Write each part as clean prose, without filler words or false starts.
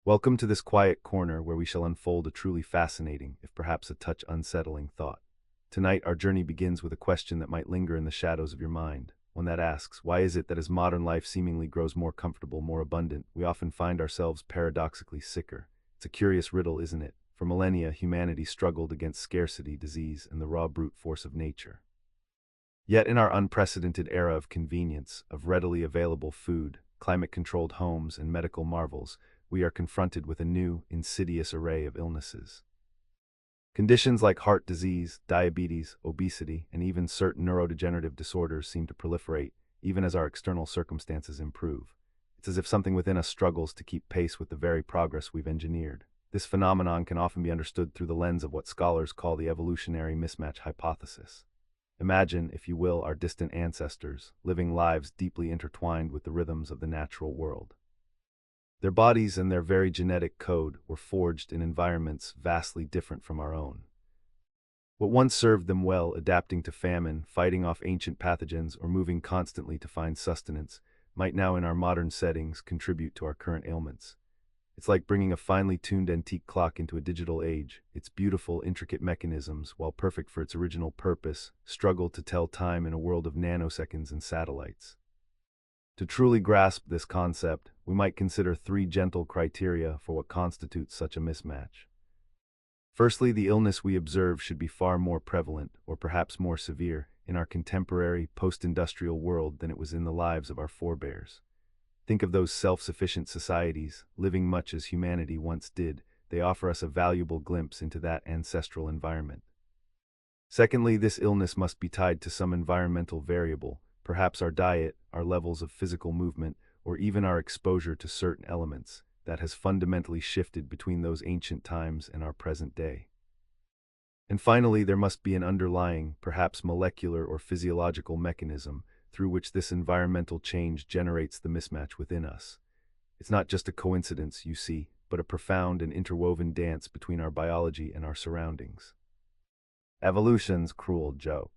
Welcome to this quiet corner where we shall unfold a truly fascinating, if perhaps a touch unsettling thought. Tonight, our journey begins with a question that might linger in the shadows of your mind, one that asks, why is it that as modern life seemingly grows more comfortable, more abundant, we often find ourselves paradoxically sicker? It's a curious riddle, isn't it? For millennia, humanity struggled against scarcity, disease, and the raw brute force of nature. Yet in our unprecedented era of convenience, of readily available food, climate-controlled homes, and medical marvels, we are confronted with a new, insidious array of illnesses. Conditions like heart disease, diabetes, obesity, and even certain neurodegenerative disorders seem to proliferate, even as our external circumstances improve. It's as if something within us struggles to keep pace with the very progress we've engineered. This phenomenon can often be understood through the lens of what scholars call the evolutionary mismatch hypothesis. Imagine, if you will, our distant ancestors, living lives deeply intertwined with the rhythms of the natural world. Their bodies and their very genetic code were forged in environments vastly different from our own. What once served them well, adapting to famine, fighting off ancient pathogens, or moving constantly to find sustenance, might now in our modern settings contribute to our current ailments. It's like bringing a finely tuned antique clock into a digital age. Its beautiful, intricate mechanisms, while perfect for its original purpose, struggle to tell time in a world of nanoseconds and satellites. To truly grasp this concept, we might consider three gentle criteria for what constitutes such a mismatch. Firstly, the illness we observe should be far more prevalent, or perhaps more severe, in our contemporary, post-industrial world than it was in the lives of our forebears. Think of those self-sufficient societies, living much as humanity once did. They offer us a valuable glimpse into that ancestral environment. Secondly, this illness must be tied to some environmental variable, perhaps our diet, our levels of physical movement, or even our exposure to certain elements, that has fundamentally shifted between those ancient times and our present day. And finally, there must be an underlying, perhaps molecular or physiological mechanism, through which this environmental change generates the mismatch within us. It's not just a coincidence, you see, but a profound and interwoven dance between our biology and our surroundings. Evolution's cruel joke.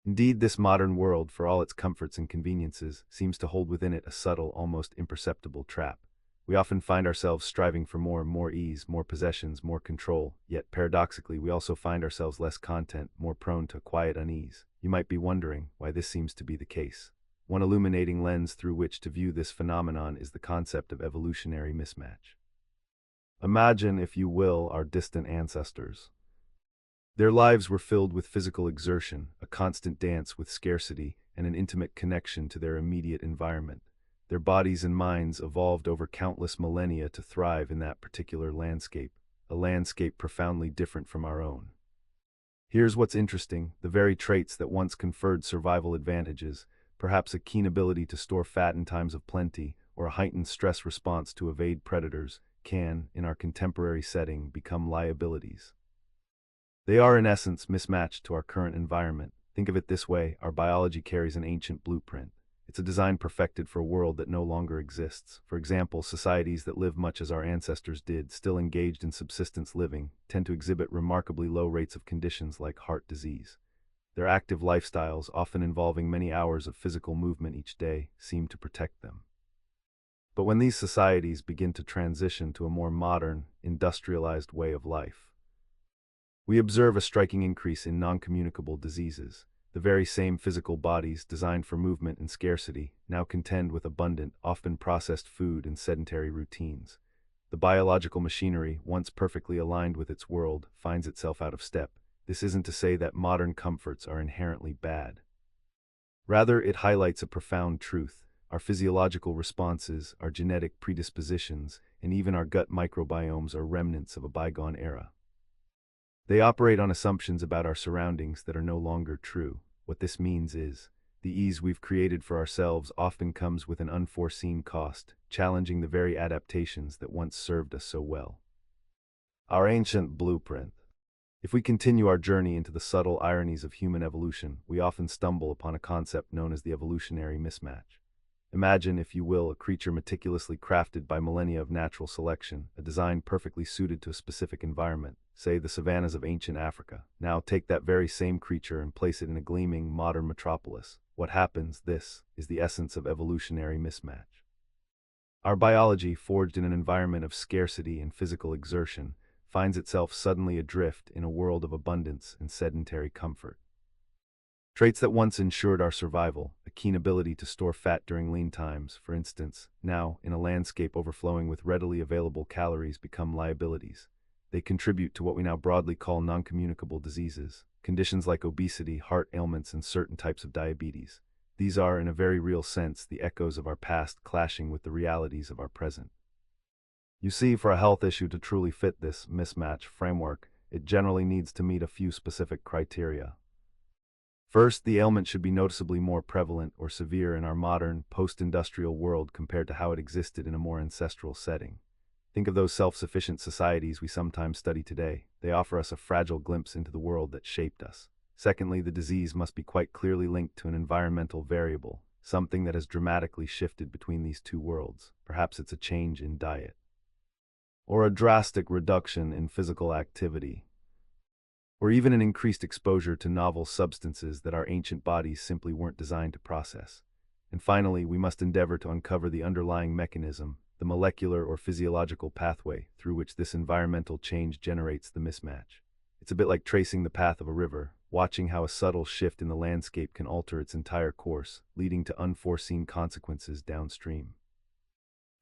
Indeed, this modern world, for all its comforts and conveniences, seems to hold within it a subtle, almost imperceptible trap. We often find ourselves striving for more ease, more possessions, more control, yet paradoxically we also find ourselves less content, more prone to quiet unease. You might be wondering why this seems to be the case. One illuminating lens through which to view this phenomenon is the concept of evolutionary mismatch. Imagine, if you will, our distant ancestors. Their lives were filled with physical exertion, a constant dance with scarcity, and an intimate connection to their immediate environment. Their bodies and minds evolved over countless millennia to thrive in that particular landscape, a landscape profoundly different from our own. Here's what's interesting: the very traits that once conferred survival advantages, perhaps a keen ability to store fat in times of plenty, or a heightened stress response to evade predators, can, in our contemporary setting, become liabilities. They are in essence mismatched to our current environment. Think of it this way: our biology carries an ancient blueprint. It's a design perfected for a world that no longer exists. For example, societies that live much as our ancestors did, still engaged in subsistence living, tend to exhibit remarkably low rates of conditions like heart disease. Their active lifestyles, often involving many hours of physical movement each day, seem to protect them. But when these societies begin to transition to a more modern, industrialized way of life, we observe a striking increase in non-communicable diseases. The very same physical bodies designed for movement and scarcity now contend with abundant, often processed food and sedentary routines. The biological machinery, once perfectly aligned with its world, finds itself out of step. This isn't to say that modern comforts are inherently bad. Rather, it highlights a profound truth. Our physiological responses, our genetic predispositions, and even our gut microbiomes are remnants of a bygone era. They operate on assumptions about our surroundings that are no longer true. What this means is, the ease we've created for ourselves often comes with an unforeseen cost, challenging the very adaptations that once served us so well. Our ancient blueprint. If we continue our journey into the subtle ironies of human evolution, we often stumble upon a concept known as the evolutionary mismatch. Imagine, if you will, a creature meticulously crafted by millennia of natural selection, a design perfectly suited to a specific environment, say the savannas of ancient Africa. Now take that very same creature and place it in a gleaming, modern metropolis. What happens? This is the essence of evolutionary mismatch. Our biology, forged in an environment of scarcity and physical exertion, finds itself suddenly adrift in a world of abundance and sedentary comfort. Traits that once ensured our survival, a keen ability to store fat during lean times, for instance, now, in a landscape overflowing with readily available calories, become liabilities. They contribute to what we now broadly call non-communicable diseases, conditions like obesity, heart ailments, and certain types of diabetes. These are, in a very real sense, the echoes of our past clashing with the realities of our present. You see, for a health issue to truly fit this mismatch framework, it generally needs to meet a few specific criteria. First, the ailment should be noticeably more prevalent or severe in our modern, post-industrial world compared to how it existed in a more ancestral setting. Think of those self-sufficient societies we sometimes study today. They offer us a fragile glimpse into the world that shaped us. Secondly, the disease must be quite clearly linked to an environmental variable, something that has dramatically shifted between these two worlds. Perhaps it's a change in diet, or a drastic reduction in physical activity, or even an increased exposure to novel substances that our ancient bodies simply weren't designed to process. And finally, we must endeavor to uncover the underlying mechanism, the molecular or physiological pathway through which this environmental change generates the mismatch. It's a bit like tracing the path of a river, watching how a subtle shift in the landscape can alter its entire course, leading to unforeseen consequences downstream.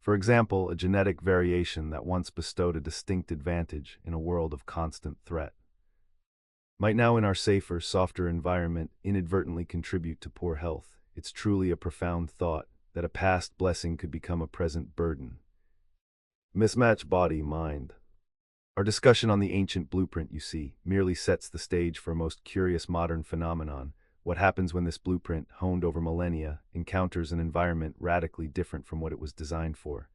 For example, a genetic variation that once bestowed a distinct advantage in a world of constant threat might now, in our safer, softer environment, inadvertently contribute to poor health. It's truly a profound thought that a past blessing could become a present burden. Mismatch body-mind. Our discussion on the ancient blueprint, you see, merely sets the stage for a most curious modern phenomenon. What happens when this blueprint, honed over millennia, encounters an environment radically different from what it was designed for?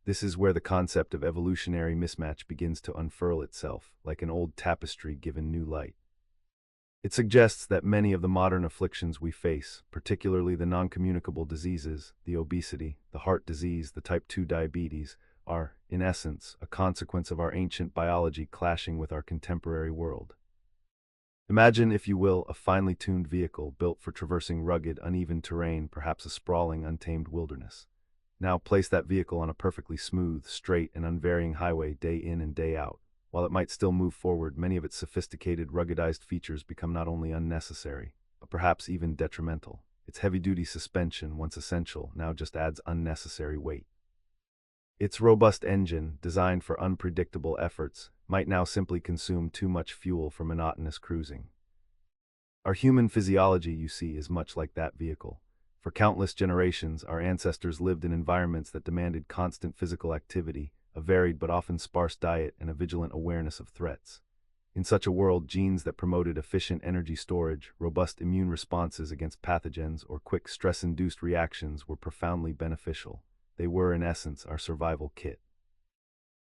This is where the concept of evolutionary mismatch begins to unfurl itself, like an old tapestry given new light. It suggests that many of the modern afflictions we face, particularly the non-communicable diseases, the obesity, the heart disease, the type 2 diabetes, are, in essence, a consequence of our ancient biology clashing with our contemporary world. Imagine, if you will, a finely tuned vehicle built for traversing rugged, uneven terrain, perhaps a sprawling, untamed wilderness. Now place that vehicle on a perfectly smooth, straight, and unvarying highway day in and day out. While it might still move forward, many of its sophisticated, ruggedized features become not only unnecessary, but perhaps even detrimental. Its heavy-duty suspension, once essential, now just adds unnecessary weight. Its robust engine, designed for unpredictable efforts, might now simply consume too much fuel for monotonous cruising. Our human physiology, you see, is much like that vehicle. For countless generations, our ancestors lived in environments that demanded constant physical activity, a varied but often sparse diet, and a vigilant awareness of threats. In such a world, genes that promoted efficient energy storage, robust immune responses against pathogens, or quick stress-induced reactions were profoundly beneficial. They were, in essence, our survival kit.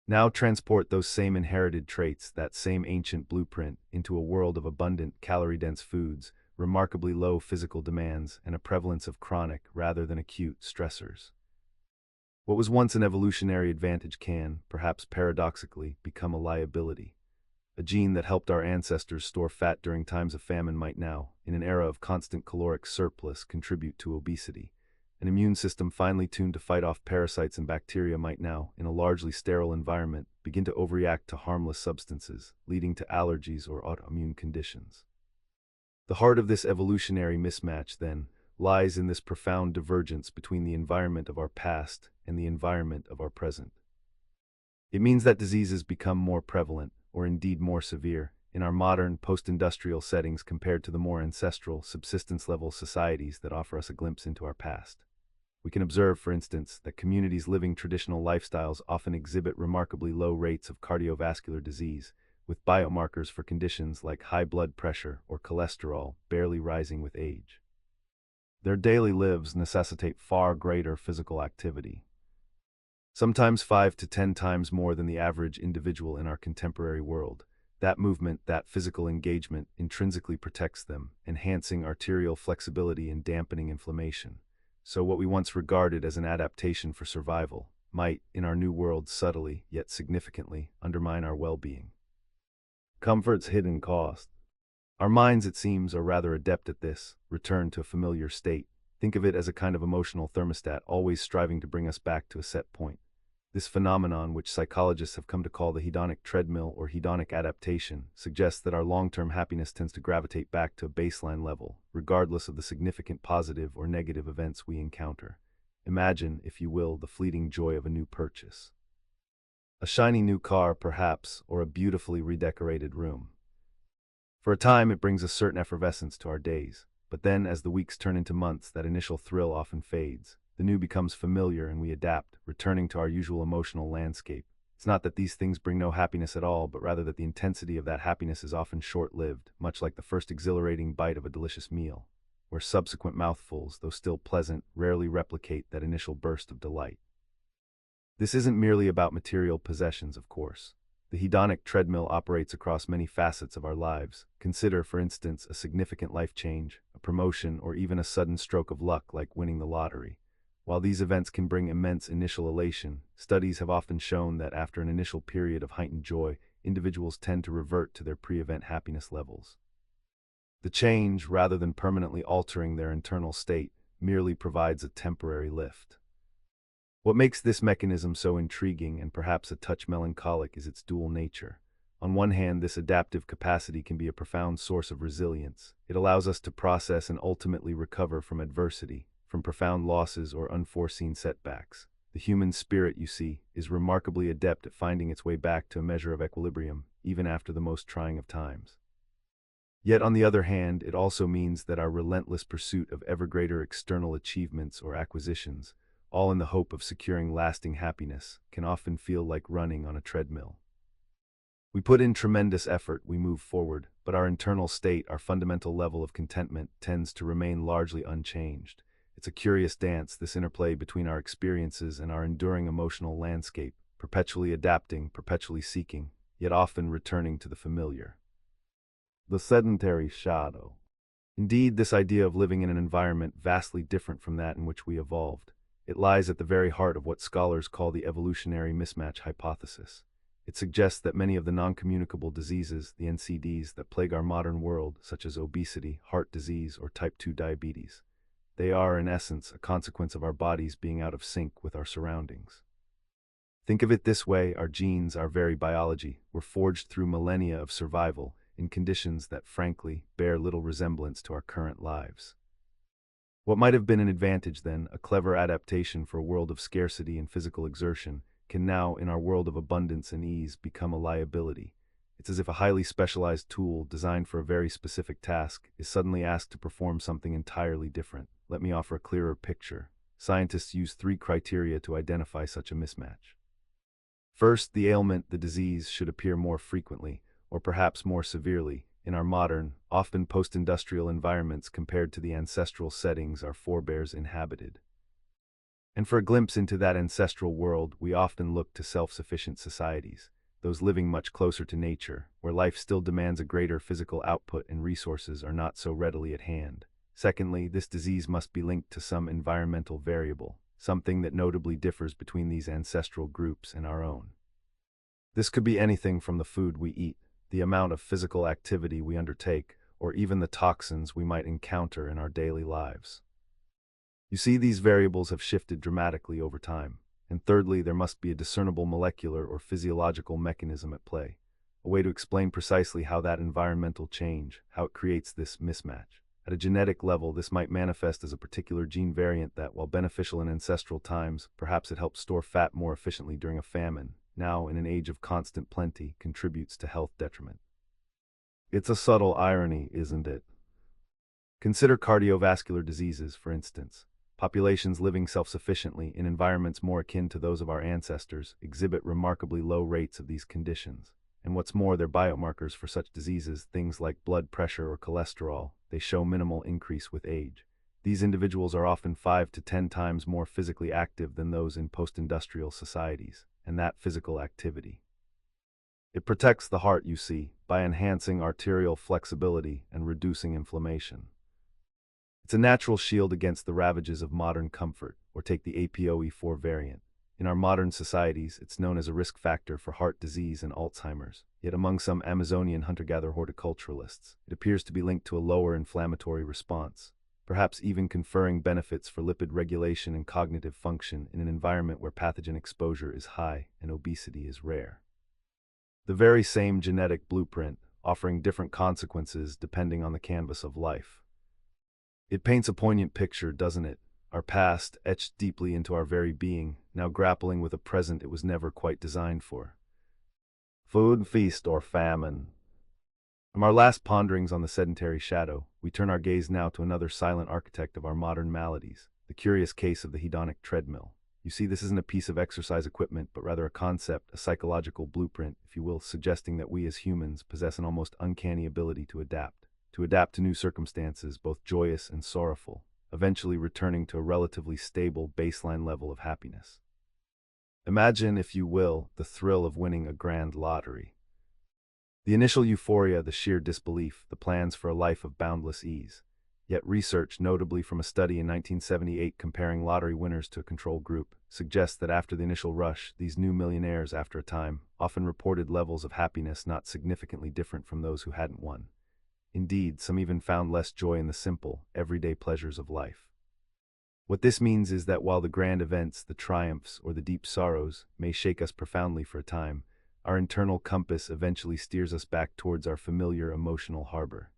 Now transport those same inherited traits, that same ancient blueprint, into a world of abundant, calorie-dense foods, remarkably low physical demands, and a prevalence of chronic, rather than acute, stressors. What was once an evolutionary advantage can, perhaps paradoxically, become a liability. A gene that helped our ancestors store fat during times of famine might now, in an era of constant caloric surplus, contribute to obesity. An immune system finely tuned to fight off parasites and bacteria might now, in a largely sterile environment, begin to overreact to harmless substances, leading to allergies or autoimmune conditions. The heart of this evolutionary mismatch, then, lies in this profound divergence between the environment of our past and the environment of our present. It means that diseases become more prevalent, or indeed more severe, in our modern, post-industrial settings compared to the more ancestral, subsistence-level societies that offer us a glimpse into our past. We can observe, for instance, that communities living traditional lifestyles often exhibit remarkably low rates of cardiovascular disease, with biomarkers for conditions like high blood pressure or cholesterol barely rising with age. Their daily lives necessitate far greater physical activity, sometimes 5 to 10 times more than the average individual in our contemporary world. That movement, that physical engagement, intrinsically protects them, enhancing arterial flexibility and dampening inflammation. So what we once regarded as an adaptation for survival might, in our new world, subtly, yet significantly, undermine our well-being. Comfort's hidden cost. Our minds, it seems, are rather adept at this, return to a familiar state. Think of it as a kind of emotional thermostat, always striving to bring us back to a set point. This phenomenon, which psychologists have come to call the hedonic treadmill or hedonic adaptation, suggests that our long-term happiness tends to gravitate back to a baseline level, regardless of the significant positive or negative events we encounter. Imagine, if you will, the fleeting joy of a new purchase. A shiny new car, perhaps, or a beautifully redecorated room. For a time, it brings a certain effervescence to our days, but then, as the weeks turn into months, that initial thrill often fades. The new becomes familiar and we adapt, returning to our usual emotional landscape. It's not that these things bring no happiness at all, but rather that the intensity of that happiness is often short-lived, much like the first exhilarating bite of a delicious meal, where subsequent mouthfuls, though still pleasant, rarely replicate that initial burst of delight. This isn't merely about material possessions, of course. The hedonic treadmill operates across many facets of our lives. Consider, for instance, a significant life change, a promotion, or even a sudden stroke of luck like winning the lottery. While these events can bring immense initial elation, studies have often shown that after an initial period of heightened joy, individuals tend to revert to their pre-event happiness levels. The change, rather than permanently altering their internal state, merely provides a temporary lift. What makes this mechanism so intriguing and perhaps a touch melancholic is its dual nature. On one hand, this adaptive capacity can be a profound source of resilience. It allows us to process and ultimately recover from adversity, from profound losses or unforeseen setbacks. The human spirit, you see, is remarkably adept at finding its way back to a measure of equilibrium, even after the most trying of times. Yet, on the other hand, it also means that our relentless pursuit of ever greater external achievements or acquisitions, all in the hope of securing lasting happiness, can often feel like running on a treadmill. We put in tremendous effort, we move forward, but our internal state, our fundamental level of contentment, tends to remain largely unchanged. It's a curious dance, this interplay between our experiences and our enduring emotional landscape, perpetually adapting, perpetually seeking, yet often returning to the familiar. The sedentary shadow. Indeed, this idea of living in an environment vastly different from that in which we evolved. It lies at the very heart of what scholars call the evolutionary mismatch hypothesis. It suggests that many of the non-communicable diseases, the NCDs, that plague our modern world, such as obesity, heart disease, or type 2 diabetes, they are, in essence, a consequence of our bodies being out of sync with our surroundings. Think of it this way: our genes, our very biology, were forged through millennia of survival in conditions that, frankly, bear little resemblance to our current lives. What might have been an advantage then, a clever adaptation for a world of scarcity and physical exertion, can now, in our world of abundance and ease, become a liability. It's as if a highly specialized tool designed for a very specific task is suddenly asked to perform something entirely different. Let me offer a clearer picture. Scientists use 3 criteria to identify such a mismatch. First, the ailment, the disease, should appear more frequently, or perhaps more severely, in our modern, often post-industrial environments compared to the ancestral settings our forebears inhabited. And for a glimpse into that ancestral world, we often look to self-sufficient societies, those living much closer to nature, where life still demands a greater physical output and resources are not so readily at hand. Secondly, this disease must be linked to some environmental variable, something that notably differs between these ancestral groups and our own. This could be anything from the food we eat, the amount of physical activity we undertake, or even the toxins we might encounter in our daily lives. You see, these variables have shifted dramatically over time. And thirdly, there must be a discernible molecular or physiological mechanism at play, a way to explain precisely how that environmental change, how it creates this mismatch. At a genetic level, this might manifest as a particular gene variant that, while beneficial in ancestral times, perhaps it helped store fat more efficiently during a famine, now in an age of constant plenty, contributes to health detriment. It's a subtle irony, isn't it? Consider cardiovascular diseases, for instance. Populations living self-sufficiently in environments more akin to those of our ancestors exhibit remarkably low rates of these conditions. And what's more, their biomarkers for such diseases, things like blood pressure or cholesterol, they show minimal increase with age. These individuals are often 5 to 10 times more physically active than those in post-industrial societies, and that physical activity. It protects the heart, you see, by enhancing arterial flexibility and reducing inflammation. It's a natural shield against the ravages of modern comfort, or take the APOE4 variant. In our modern societies, it's known as a risk factor for heart disease and Alzheimer's, yet among some Amazonian hunter-gatherer horticulturalists, it appears to be linked to a lower inflammatory response. perhaps even conferring benefits for lipid regulation and cognitive function in an environment where pathogen exposure is high and obesity is rare. The very same genetic blueprint, offering different consequences depending on the canvas of life. It paints a poignant picture, doesn't it? Our past, etched deeply into our very being, now grappling with a present it was never quite designed for. Food, feast, or famine. From our last ponderings on the sedentary shadow, we turn our gaze now to another silent architect of our modern maladies, the curious case of the hedonic treadmill. You see, this isn't a piece of exercise equipment, but rather a concept, a psychological blueprint, if you will, suggesting that we as humans possess an almost uncanny ability to adapt to new circumstances, both joyous and sorrowful, eventually returning to a relatively stable baseline level of happiness. Imagine, if you will, the thrill of winning a grand lottery. The initial euphoria, the sheer disbelief, the plans for a life of boundless ease. Yet research, notably from a study in 1978 comparing lottery winners to a control group, suggests that after the initial rush, these new millionaires, after a time, often reported levels of happiness not significantly different from those who hadn't won. Indeed, some even found less joy in the simple, everyday pleasures of life. What this means is that while the grand events, the triumphs, or the deep sorrows may shake us profoundly for a time, our internal compass eventually steers us back towards our familiar emotional harbor.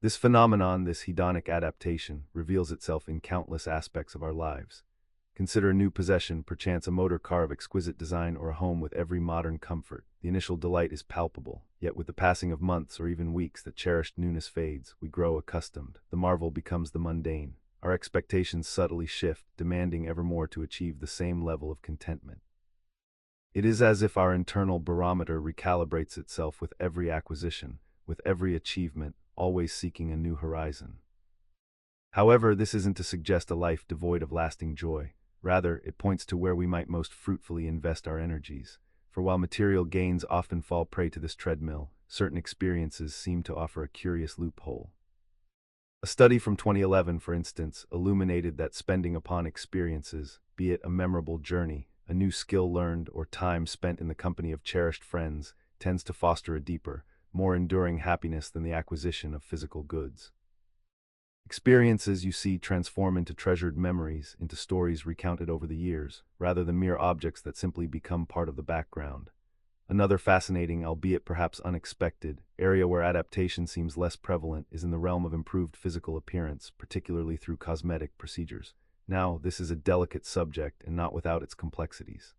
This phenomenon, this hedonic adaptation, reveals itself in countless aspects of our lives. Consider a new possession, perchance a motor car of exquisite design or a home with every modern comfort. The initial delight is palpable, yet with the passing of months or even weeks that cherished newness fades, we grow accustomed. The marvel becomes the mundane. Our expectations subtly shift, demanding ever more to achieve the same level of contentment. It is as if our internal barometer recalibrates itself with every acquisition, with every achievement, always seeking a new horizon. However, this isn't to suggest a life devoid of lasting joy. Rather, it points to where we might most fruitfully invest our energies. For while material gains often fall prey to this treadmill, certain experiences seem to offer a curious loophole. A study from 2011, for instance, illuminated that spending upon experiences, be it a memorable journey, a new skill learned, or time spent in the company of cherished friends, tends to foster a deeper, more enduring happiness than the acquisition of physical goods. Experiences, you see, transform into treasured memories, into stories recounted over the years, rather than mere objects that simply become part of the background. Another fascinating, albeit perhaps unexpected, area where adaptation seems less prevalent is in the realm of improved physical appearance, particularly through cosmetic procedures. Now, this is a delicate subject and not without its complexities.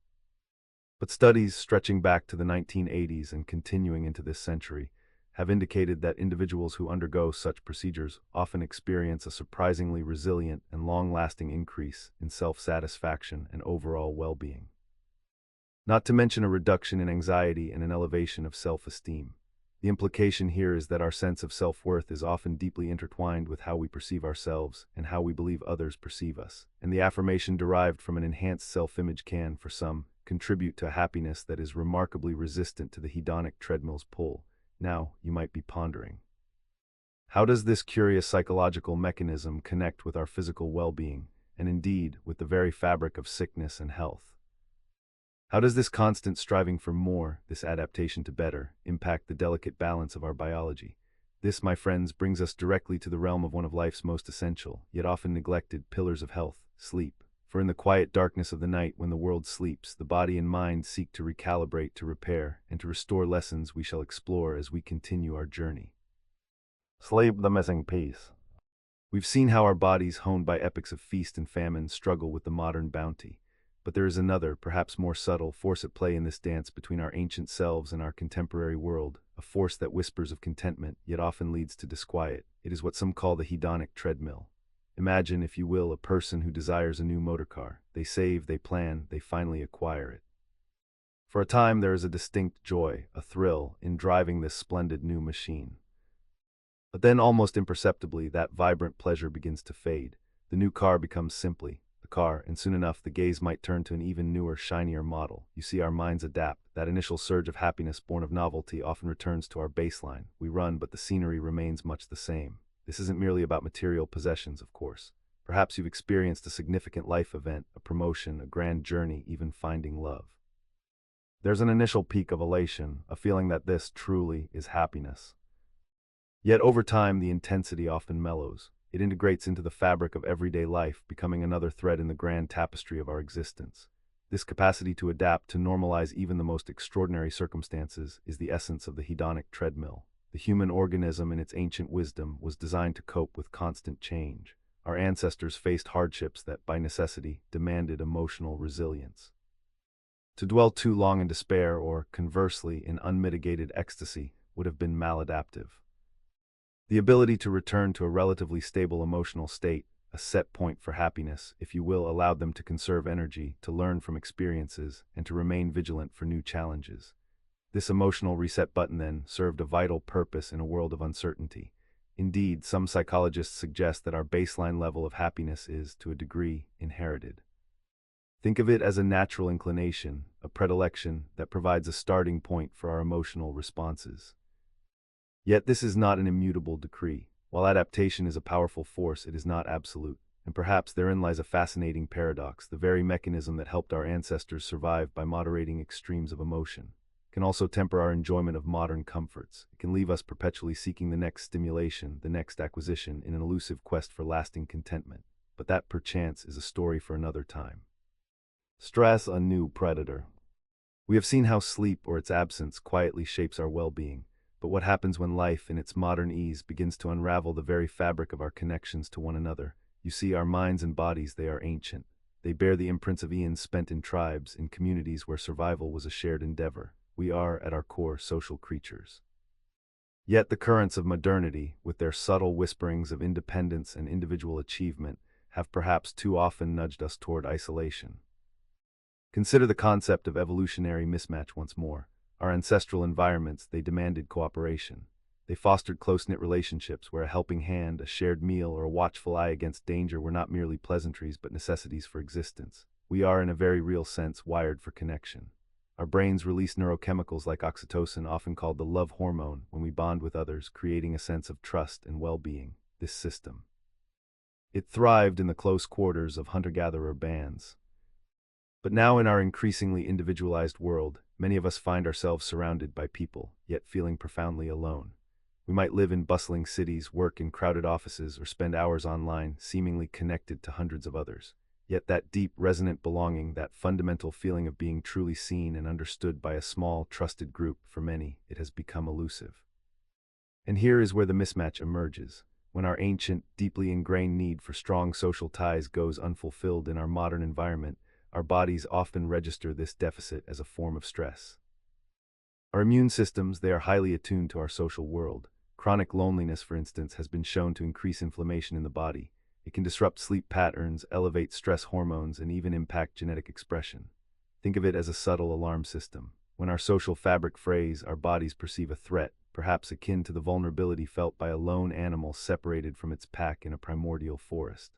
But studies stretching back to the 1980s and continuing into this century have indicated that individuals who undergo such procedures often experience a surprisingly resilient and long-lasting increase in self-satisfaction and overall well-being. Not to mention a reduction in anxiety and an elevation of self-esteem. The implication here is that our sense of self-worth is often deeply intertwined with how we perceive ourselves and how we believe others perceive us, and the affirmation derived from an enhanced self-image can, for some, contribute to a happiness that is remarkably resistant to the hedonic treadmill's pull. Now, you might be pondering, how does this curious psychological mechanism connect with our physical well-being, and indeed, with the very fabric of sickness and health? How does this constant striving for more, this adaptation to better, impact the delicate balance of our biology? This, my friends, brings us directly to the realm of one of life's most essential, yet often neglected, pillars of health, sleep. For in the quiet darkness of the night, when the world sleeps, the body and mind seek to recalibrate, to repair, and to restore. Lessons we shall explore as we continue our journey. Sleep, the missing piece. We've seen how our bodies, honed by epochs of feast and famine, struggle with the modern bounty. But there is another, perhaps more subtle, force at play in this dance between our ancient selves and our contemporary world, a force that whispers of contentment, yet often leads to disquiet. It is what some call the hedonic treadmill. Imagine, if you will, a person who desires a new motor car. They save, they plan, they finally acquire it. For a time, there is a distinct joy, a thrill, in driving this splendid new machine. But then, almost imperceptibly, that vibrant pleasure begins to fade. The new car becomes simply the car, and soon enough the gaze might turn to an even newer, shinier model. You see, our minds adapt. That initial surge of happiness born of novelty often returns to our baseline. We run, but the scenery remains much the same. This isn't merely about material possessions, of course. Perhaps you've experienced a significant life event, a promotion, a grand journey, even finding love. There's an initial peak of elation, a feeling that this truly is happiness. Yet over time, the intensity often mellows. It integrates into the fabric of everyday life, becoming another thread in the grand tapestry of our existence. This capacity to adapt, to normalize even the most extraordinary circumstances, is the essence of the hedonic treadmill. The human organism, in its ancient wisdom, was designed to cope with constant change. Our ancestors faced hardships that, by necessity, demanded emotional resilience. To dwell too long in despair or, conversely, in unmitigated ecstasy would have been maladaptive. The ability to return to a relatively stable emotional state, a set point for happiness, if you will, allowed them to conserve energy, to learn from experiences, and to remain vigilant for new challenges. This emotional reset button, then, served a vital purpose in a world of uncertainty. Indeed, some psychologists suggest that our baseline level of happiness is, to a degree, inherited. Think of it as a natural inclination, a predilection that provides a starting point for our emotional responses. Yet this is not an immutable decree. While adaptation is a powerful force, it is not absolute. And perhaps therein lies a fascinating paradox. The very mechanism that helped our ancestors survive by moderating extremes of emotion can also temper our enjoyment of modern comforts. It can leave us perpetually seeking the next stimulation, the next acquisition, in an elusive quest for lasting contentment. But that, perchance, is a story for another time. Stress, a new predator. We have seen how sleep, or its absence, quietly shapes our well-being. But what happens when life, in its modern ease, begins to unravel the very fabric of our connections to one another? You see, our minds and bodies, they are ancient. They bear the imprints of eons spent in tribes, in communities where survival was a shared endeavor. We are, at our core, social creatures. Yet the currents of modernity, with their subtle whisperings of independence and individual achievement, have perhaps too often nudged us toward isolation. Consider the concept of evolutionary mismatch once more. Our ancestral environments, they demanded cooperation. They fostered close-knit relationships where a helping hand, a shared meal, or a watchful eye against danger were not merely pleasantries but necessities for existence. We are, in a very real sense, wired for connection. Our brains release neurochemicals like oxytocin, often called the love hormone, when we bond with others, creating a sense of trust and well-being. This system, it thrived in the close quarters of hunter-gatherer bands. But now, in our increasingly individualized world, many of us find ourselves surrounded by people, yet feeling profoundly alone. We might live in bustling cities, work in crowded offices, or spend hours online, seemingly connected to hundreds of others. Yet that deep, resonant belonging, that fundamental feeling of being truly seen and understood by a small, trusted group, for many, it has become elusive. And here is where the mismatch emerges. When our ancient, deeply ingrained need for strong social ties goes unfulfilled in our modern environment, our bodies often register this deficit as a form of stress. Our immune systems, they are highly attuned to our social world. Chronic loneliness, for instance, has been shown to increase inflammation in the body. It can disrupt sleep patterns, elevate stress hormones, and even impact genetic expression. Think of it as a subtle alarm system. When our social fabric frays, our bodies perceive a threat, perhaps akin to the vulnerability felt by a lone animal separated from its pack in a primordial forest.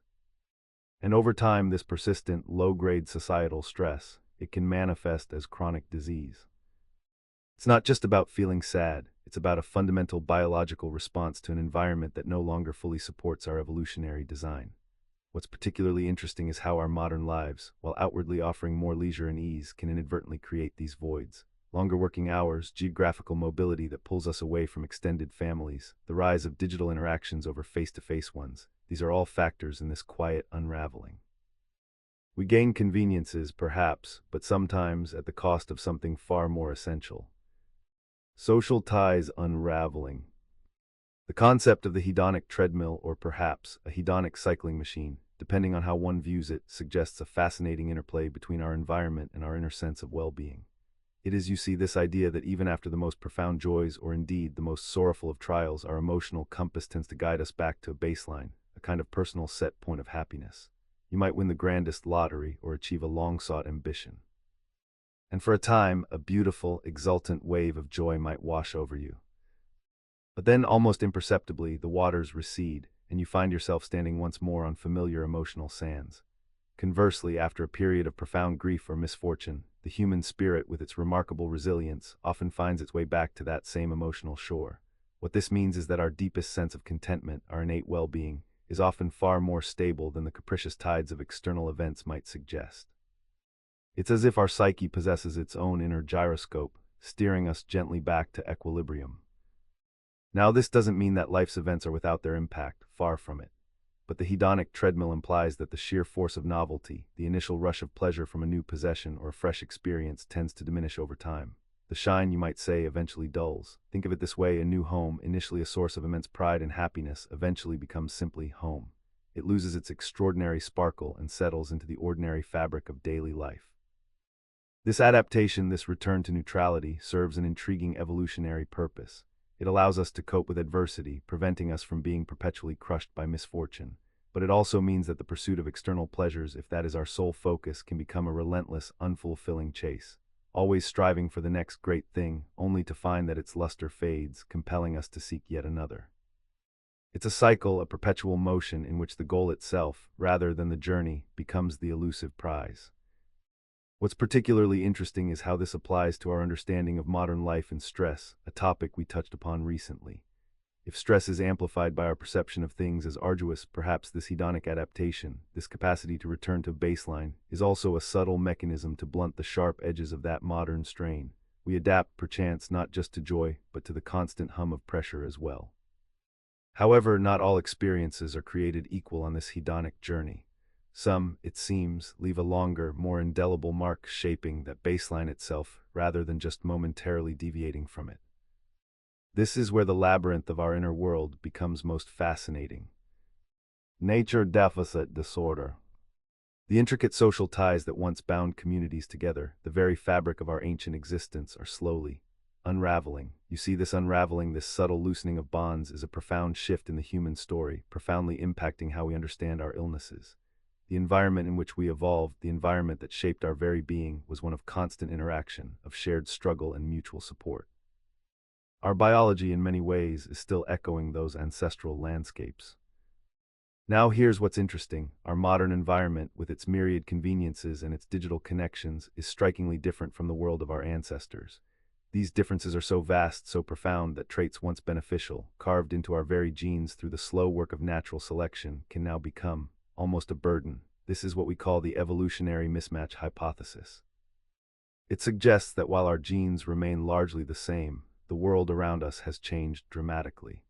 And over time, this persistent, low-grade societal stress, it can manifest as chronic disease. It's not just about feeling sad, it's about a fundamental biological response to an environment that no longer fully supports our evolutionary design. What's particularly interesting is how our modern lives, while outwardly offering more leisure and ease, can inadvertently create these voids. Longer working hours, geographical mobility that pulls us away from extended families, the rise of digital interactions over face-to-face ones, these are all factors in this quiet unraveling. We gain conveniences, perhaps, but sometimes at the cost of something far more essential. Social ties unraveling. The concept of the hedonic treadmill, or perhaps a hedonic cycling machine, depending on how one views it, suggests a fascinating interplay between our environment and our inner sense of well-being. It is, you see, this idea that even after the most profound joys, or indeed the most sorrowful of trials, our emotional compass tends to guide us back to a baseline, a kind of personal set point of happiness. You might win the grandest lottery or achieve a long-sought ambition. And for a time, a beautiful, exultant wave of joy might wash over you. But then, almost imperceptibly, the waters recede, and you find yourself standing once more on familiar emotional sands. Conversely, after a period of profound grief or misfortune, the human spirit, with its remarkable resilience, often finds its way back to that same emotional shore. What this means is that our deepest sense of contentment, our innate well-being, is often far more stable than the capricious tides of external events might suggest. It's as if our psyche possesses its own inner gyroscope, steering us gently back to equilibrium. Now, this doesn't mean that life's events are without their impact, far from it. but the hedonic treadmill implies that the sheer force of novelty, the initial rush of pleasure from a new possession or a fresh experience, tends to diminish over time. The shine, you might say, eventually dulls. Think of it this way: a new home, initially a source of immense pride and happiness, eventually becomes simply home. It loses its extraordinary sparkle and settles into the ordinary fabric of daily life. This adaptation, this return to neutrality, serves an intriguing evolutionary purpose. It allows us to cope with adversity, preventing us from being perpetually crushed by misfortune. But it also means that the pursuit of external pleasures, if that is our sole focus, can become a relentless, unfulfilling chase. Always striving for the next great thing, only to find that its luster fades, compelling us to seek yet another. It's a cycle, a perpetual motion in which the goal itself, rather than the journey, becomes the elusive prize. What's particularly interesting is how this applies to our understanding of modern life and stress, a topic we touched upon recently. If stress is amplified by our perception of things as arduous, perhaps this hedonic adaptation, this capacity to return to baseline, is also a subtle mechanism to blunt the sharp edges of that modern strain. We adapt, perchance, not just to joy, but to the constant hum of pressure as well. However, not all experiences are created equal on this hedonic journey. Some, it seems, leave a longer, more indelible mark, shaping that baseline itself, rather than just momentarily deviating from it. This is where the labyrinth of our inner world becomes most fascinating. Nature deficit disorder. The intricate social ties that once bound communities together, the very fabric of our ancient existence, are slowly unraveling. You see, this unraveling, this subtle loosening of bonds, is a profound shift in the human story, profoundly impacting how we understand our illnesses. The environment in which we evolved, the environment that shaped our very being, was one of constant interaction, of shared struggle and mutual support. Our biology, in many ways, is still echoing those ancestral landscapes. Now here's what's interesting. Our modern environment, with its myriad conveniences and its digital connections, is strikingly different from the world of our ancestors. These differences are so vast, so profound, that traits once beneficial, carved into our very genes through the slow work of natural selection, can now become almost a burden. This is what we call the evolutionary mismatch hypothesis. It suggests that while our genes remain largely the same, the world around us has changed dramatically.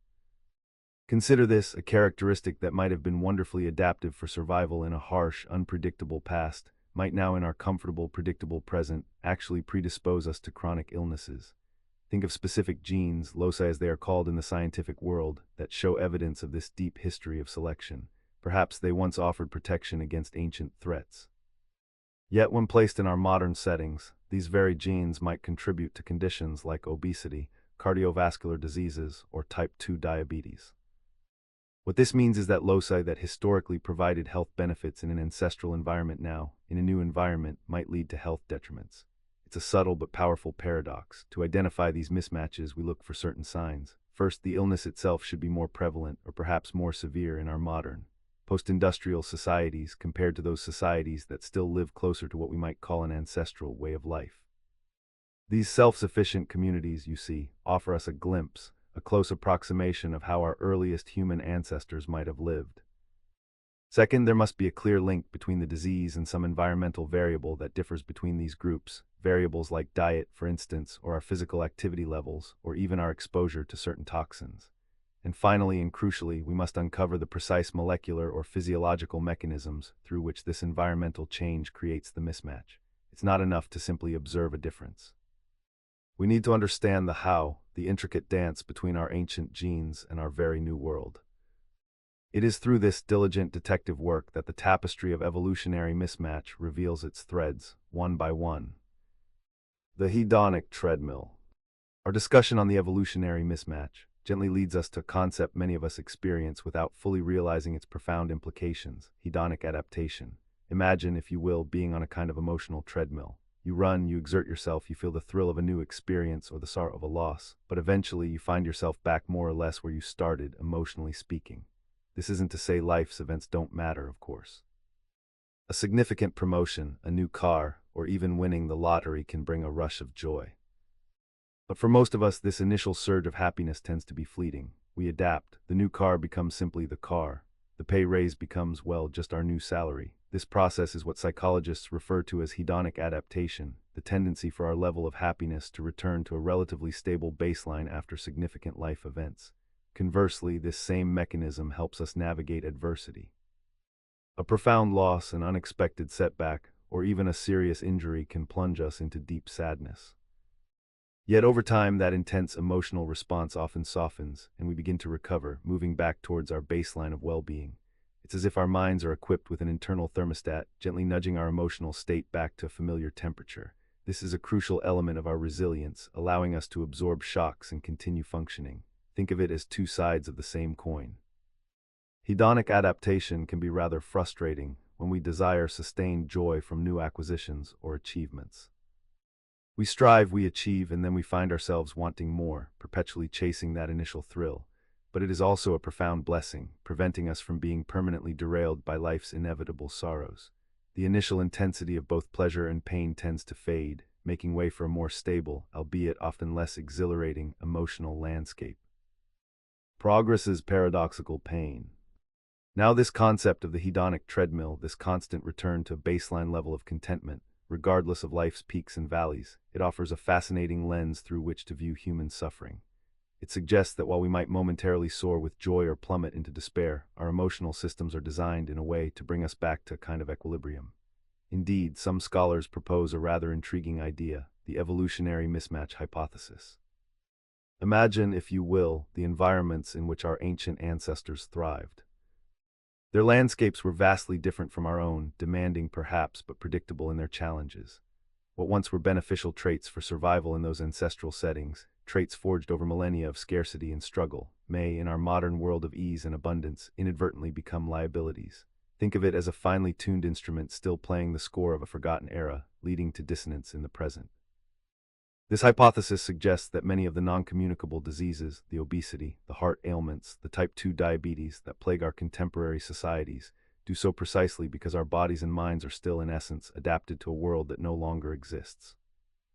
Consider this: a characteristic that might have been wonderfully adaptive for survival in a harsh, unpredictable past, might now, in our comfortable, predictable present, actually predispose us to chronic illnesses. Think of specific genes, loci as they are called in the scientific world, that show evidence of this deep history of selection. Perhaps they once offered protection against ancient threats. Yet when placed in our modern settings, these very genes might contribute to conditions like obesity, cardiovascular diseases, or type 2 diabetes. What this means is that loci that historically provided health benefits in an ancestral environment now, in a new environment, might lead to health detriments. It's a subtle but powerful paradox. To identify these mismatches, we look for certain signs. First, the illness itself should be more prevalent, or perhaps more severe, in our modern, post-industrial societies compared to those societies that still live closer to what we might call an ancestral way of life. These self-sufficient communities, you see, offer us a glimpse, a close approximation of how our earliest human ancestors might have lived. Second, there must be a clear link between the disease and some environmental variable that differs between these groups, variables like diet, for instance, or our physical activity levels, or even our exposure to certain toxins. And finally, and crucially, we must uncover the precise molecular or physiological mechanisms through which this environmental change creates the mismatch. It's not enough to simply observe a difference. We need to understand the how, the intricate dance between our ancient genes and our very new world. It is through this diligent detective work that the tapestry of evolutionary mismatch reveals its threads, one by one. The hedonic treadmill. Our discussion on the evolutionary mismatch gently leads us to a concept many of us experience without fully realizing its profound implications: hedonic adaptation. Imagine, if you will, being on a kind of emotional treadmill. You run, you exert yourself, you feel the thrill of a new experience or the sorrow of a loss, but eventually you find yourself back more or less where you started, emotionally speaking. This isn't to say life's events don't matter, of course. A significant promotion, a new car, or even winning the lottery can bring a rush of joy. But for most of us, this initial surge of happiness tends to be fleeting. We adapt. The new car becomes simply the car. The pay raise becomes, well, just our new salary. This process is what psychologists refer to as hedonic adaptation, the tendency for our level of happiness to return to a relatively stable baseline after significant life events. Conversely, this same mechanism helps us navigate adversity. A profound loss, an unexpected setback, or even a serious injury can plunge us into deep sadness. Yet over time, that intense emotional response often softens, and we begin to recover, moving back towards our baseline of well-being. It's as if our minds are equipped with an internal thermostat, gently nudging our emotional state back to a familiar temperature. This is a crucial element of our resilience, allowing us to absorb shocks and continue functioning. Think of it as two sides of the same coin. Hedonic adaptation can be rather frustrating when we desire sustained joy from new acquisitions or achievements. We strive, we achieve, and then we find ourselves wanting more, perpetually chasing that initial thrill. But it is also a profound blessing, preventing us from being permanently derailed by life's inevitable sorrows. The initial intensity of both pleasure and pain tends to fade, making way for a more stable, albeit often less exhilarating, emotional landscape. Progress is paradoxical pain. Now this concept of the hedonic treadmill, this constant return to a baseline level of contentment, regardless of life's peaks and valleys, it offers a fascinating lens through which to view human suffering. It suggests that while we might momentarily soar with joy or plummet into despair, our emotional systems are designed in a way to bring us back to a kind of equilibrium. Indeed, some scholars propose a rather intriguing idea, the evolutionary mismatch hypothesis. Imagine, if you will, the environments in which our ancient ancestors thrived. Their landscapes were vastly different from our own, demanding perhaps, but predictable in their challenges. What once were beneficial traits for survival in those ancestral settings, traits forged over millennia of scarcity and struggle, may, in our modern world of ease and abundance, inadvertently become liabilities. Think of it as a finely tuned instrument still playing the score of a forgotten era, leading to dissonance in the present. This hypothesis suggests that many of the non-communicable diseases, the obesity, the heart ailments, the type 2 diabetes that plague our contemporary societies, do so precisely because our bodies and minds are still, in essence, adapted to a world that no longer exists.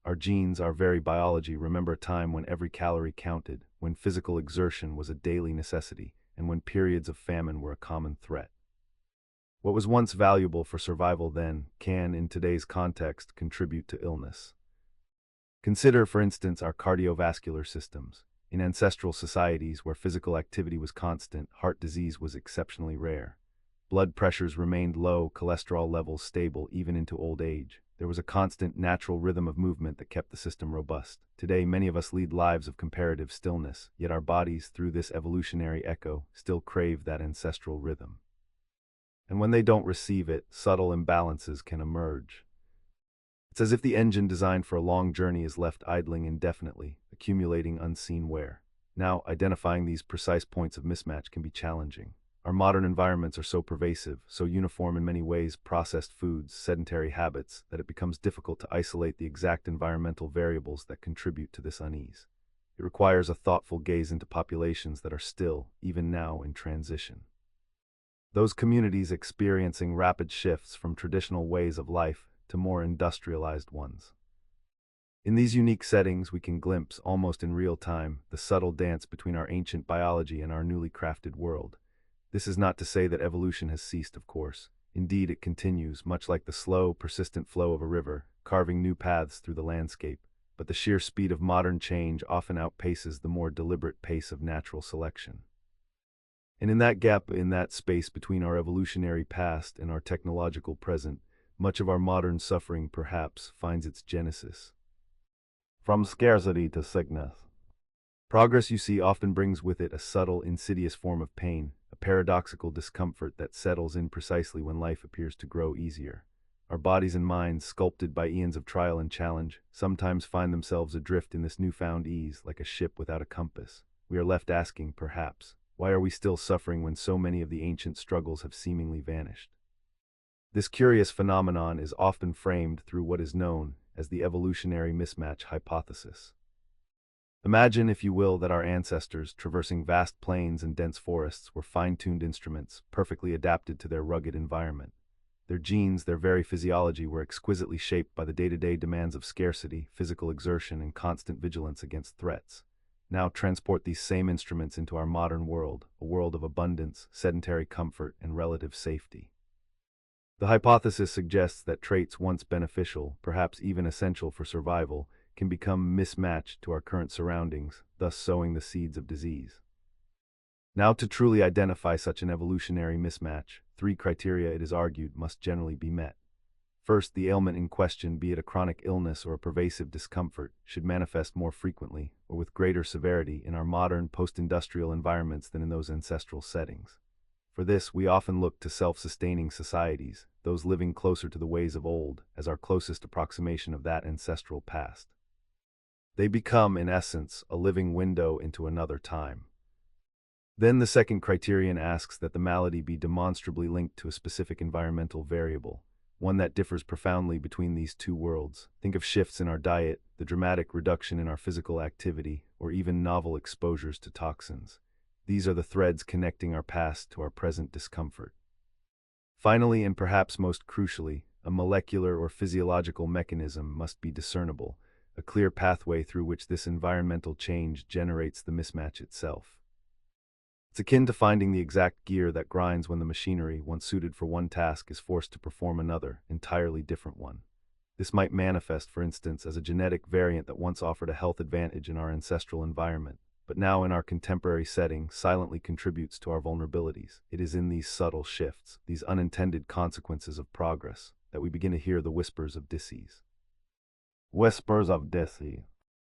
Our genes, our very biology, remember a time when every calorie counted, when physical exertion was a daily necessity, and when periods of famine were a common threat. What was once valuable for survival then can, in today's context, contribute to illness. Consider, for instance, our cardiovascular systems. In ancestral societies where physical activity was constant, heart disease was exceptionally rare. Blood pressures remained low, cholesterol levels stable even into old age. There was a constant, natural rhythm of movement that kept the system robust. Today, many of us lead lives of comparative stillness, yet our bodies, through this evolutionary echo, still crave that ancestral rhythm. And when they don't receive it, subtle imbalances can emerge. It's as if the engine designed for a long journey is left idling indefinitely, accumulating unseen wear. Now, identifying these precise points of mismatch can be challenging. Our modern environments are so pervasive, so uniform in many ways, processed foods, sedentary habits, that it becomes difficult to isolate the exact environmental variables that contribute to this unease. It requires a thoughtful gaze into populations that are still, even now, in transition. Those communities experiencing rapid shifts from traditional ways of life to more industrialized ones. In these unique settings, we can glimpse, almost in real time, the subtle dance between our ancient biology and our newly crafted world. This is not to say that evolution has ceased, of course. Indeed, it continues, much like the slow, persistent flow of a river, carving new paths through the landscape. But the sheer speed of modern change often outpaces the more deliberate pace of natural selection. And in that gap, in that space between our evolutionary past and our technological present, much of our modern suffering, perhaps, finds its genesis. From scarcity to sickness. Progress, you see, often brings with it a subtle, insidious form of pain, a paradoxical discomfort that settles in precisely when life appears to grow easier. Our bodies and minds, sculpted by eons of trial and challenge, sometimes find themselves adrift in this newfound ease, like a ship without a compass. We are left asking, perhaps, why are we still suffering when so many of the ancient struggles have seemingly vanished? This curious phenomenon is often framed through what is known as the evolutionary mismatch hypothesis. Imagine, if you will, that our ancestors, traversing vast plains and dense forests, were fine-tuned instruments, perfectly adapted to their rugged environment. Their genes, their very physiology, were exquisitely shaped by the day-to-day demands of scarcity, physical exertion, and constant vigilance against threats. Now transport these same instruments into our modern world, a world of abundance, sedentary comfort, and relative safety. The hypothesis suggests that traits once beneficial, perhaps even essential for survival, can become mismatched to our current surroundings, thus sowing the seeds of disease. Now, to truly identify such an evolutionary mismatch, three criteria, it is argued, must generally be met. First, the ailment in question, be it a chronic illness or a pervasive discomfort, should manifest more frequently, or with greater severity, in our modern, post-industrial environments than in those ancestral settings. For this, we often look to self-sustaining societies, those living closer to the ways of old, as our closest approximation of that ancestral past. They become, in essence, a living window into another time. Then the second criterion asks that the malady be demonstrably linked to a specific environmental variable, one that differs profoundly between these two worlds. Think of shifts in our diet, the dramatic reduction in our physical activity, or even novel exposures to toxins. These are the threads connecting our past to our present discomfort. Finally, and perhaps most crucially, a molecular or physiological mechanism must be discernible, a clear pathway through which this environmental change generates the mismatch itself. It's akin to finding the exact gear that grinds when the machinery, once suited for one task, is forced to perform another, entirely different one. This might manifest, for instance, as a genetic variant that once offered a health advantage in our ancestral environment, but now in our contemporary setting silently contributes to our vulnerabilities. It is in these subtle shifts, these unintended consequences of progress, that we begin to hear the whispers of disease. Whispers of disease.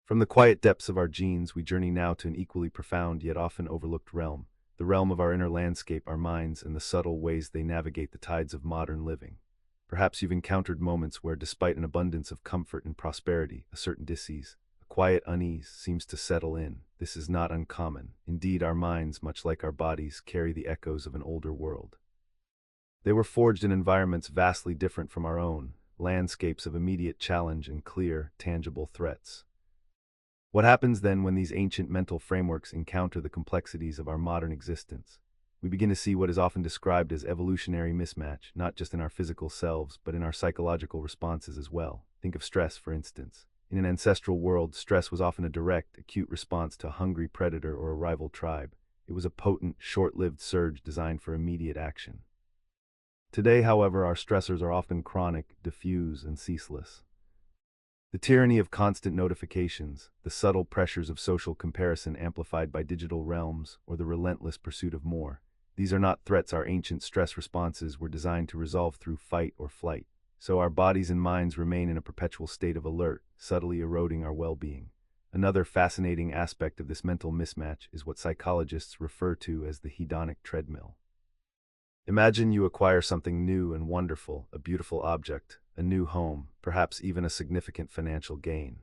From the quiet depths of our genes, we journey now to an equally profound yet often overlooked realm, the realm of our inner landscape, our minds, and the subtle ways they navigate the tides of modern living. Perhaps you've encountered moments where, despite an abundance of comfort and prosperity, a certain disease, quiet unease seems to settle in. This is not uncommon. Indeed, our minds, much like our bodies, carry the echoes of an older world. They were forged in environments vastly different from our own, landscapes of immediate challenge and clear, tangible threats. What happens then when these ancient mental frameworks encounter the complexities of our modern existence? We begin to see what is often described as evolutionary mismatch, not just in our physical selves, but in our psychological responses as well. Think of stress, for instance. In an ancestral world, stress was often a direct, acute response to a hungry predator or a rival tribe. It was a potent, short-lived surge designed for immediate action. Today, however, our stressors are often chronic, diffuse, and ceaseless. The tyranny of constant notifications, the subtle pressures of social comparison amplified by digital realms, or the relentless pursuit of more. These are not threats our ancient stress responses were designed to resolve through fight or flight. So our bodies and minds remain in a perpetual state of alert, subtly eroding our well-being. Another fascinating aspect of this mental mismatch is what psychologists refer to as the hedonic treadmill. Imagine you acquire something new and wonderful, a beautiful object, a new home, perhaps even a significant financial gain.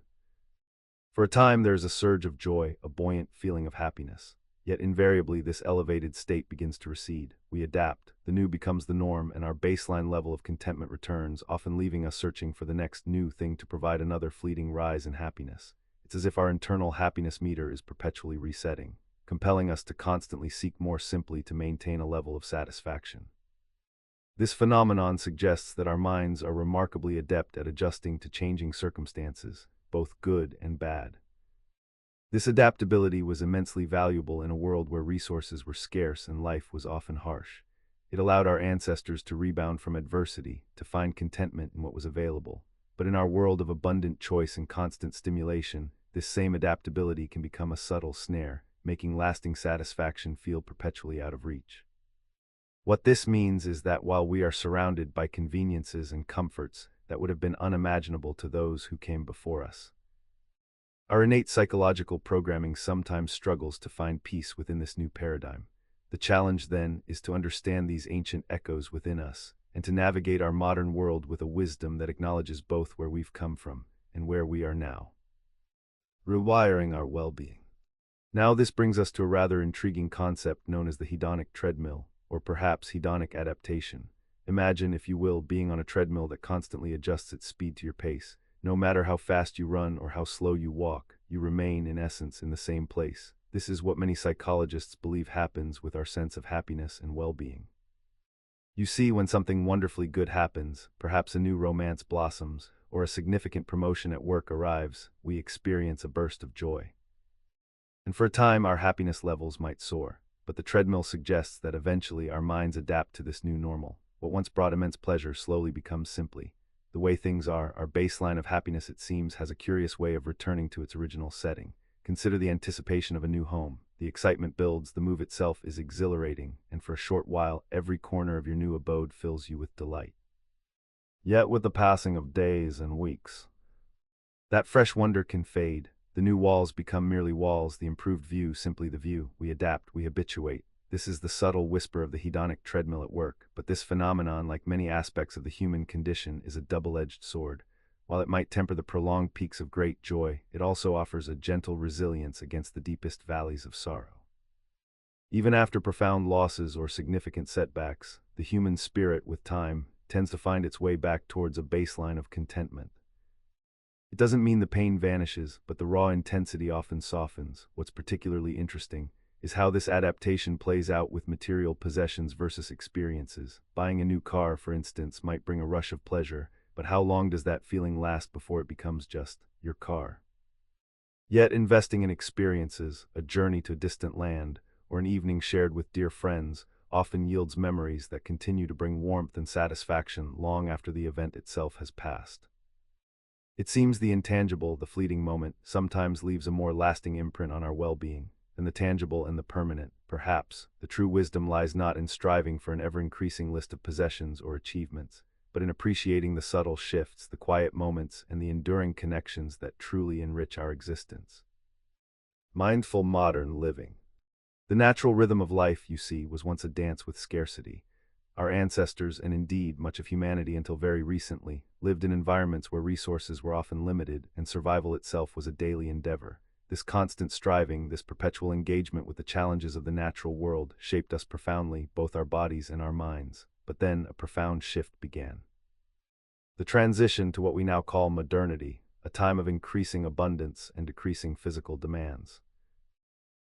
For a time, there is a surge of joy, a buoyant feeling of happiness. Yet invariably, this elevated state begins to recede. We adapt, the new becomes the norm, and our baseline level of contentment returns, often leaving us searching for the next new thing to provide another fleeting rise in happiness. It's as if our internal happiness meter is perpetually resetting, compelling us to constantly seek more simply to maintain a level of satisfaction. This phenomenon suggests that our minds are remarkably adept at adjusting to changing circumstances, both good and bad. This adaptability was immensely valuable in a world where resources were scarce and life was often harsh. It allowed our ancestors to rebound from adversity, to find contentment in what was available. But in our world of abundant choice and constant stimulation, this same adaptability can become a subtle snare, making lasting satisfaction feel perpetually out of reach. What this means is that while we are surrounded by conveniences and comforts that would have been unimaginable to those who came before us, our innate psychological programming sometimes struggles to find peace within this new paradigm. The challenge, then, is to understand these ancient echoes within us, and to navigate our modern world with a wisdom that acknowledges both where we've come from and where we are now. Rewiring our well-being. Now this brings us to a rather intriguing concept known as the hedonic treadmill, or perhaps hedonic adaptation. Imagine, if you will, being on a treadmill that constantly adjusts its speed to your pace. No matter how fast you run or how slow you walk, you remain, in essence, in the same place. This is what many psychologists believe happens with our sense of happiness and well-being. You see, when something wonderfully good happens, perhaps a new romance blossoms, or a significant promotion at work arrives, we experience a burst of joy. And for a time, our happiness levels might soar, but the treadmill suggests that eventually our minds adapt to this new normal. What once brought immense pleasure slowly becomes simply the way things are. Our baseline of happiness, it seems, has a curious way of returning to its original setting. Consider the anticipation of a new home. The excitement builds, the move itself is exhilarating, and for a short while, every corner of your new abode fills you with delight. Yet with the passing of days and weeks, that fresh wonder can fade. The new walls become merely walls, the improved view simply the view. We adapt, we habituate. This is the subtle whisper of the hedonic treadmill at work, but this phenomenon, like many aspects of the human condition, is a double-edged sword. While it might temper the prolonged peaks of great joy, it also offers a gentle resilience against the deepest valleys of sorrow. Even after profound losses or significant setbacks, the human spirit, with time, tends to find its way back towards a baseline of contentment. It doesn't mean the pain vanishes, but the raw intensity often softens. What's particularly interesting is how this adaptation plays out with material possessions versus experiences. Buying a new car, for instance, might bring a rush of pleasure, but how long does that feeling last before it becomes just your car? Yet investing in experiences, a journey to a distant land, or an evening shared with dear friends, often yields memories that continue to bring warmth and satisfaction long after the event itself has passed. It seems the intangible, the fleeting moment, sometimes leaves a more lasting imprint on our well-being than the tangible and the permanent. Perhaps the true wisdom lies not in striving for an ever-increasing list of possessions or achievements, but in appreciating the subtle shifts, the quiet moments, and the enduring connections that truly enrich our existence. Mindful modern living. The natural rhythm of life, you see, was once a dance with scarcity. Our ancestors, and indeed much of humanity until very recently, lived in environments where resources were often limited and survival itself was a daily endeavor. This constant striving, this perpetual engagement with the challenges of the natural world shaped us profoundly, both our bodies and our minds. But then a profound shift began. The transition to what we now call modernity, a time of increasing abundance and decreasing physical demands.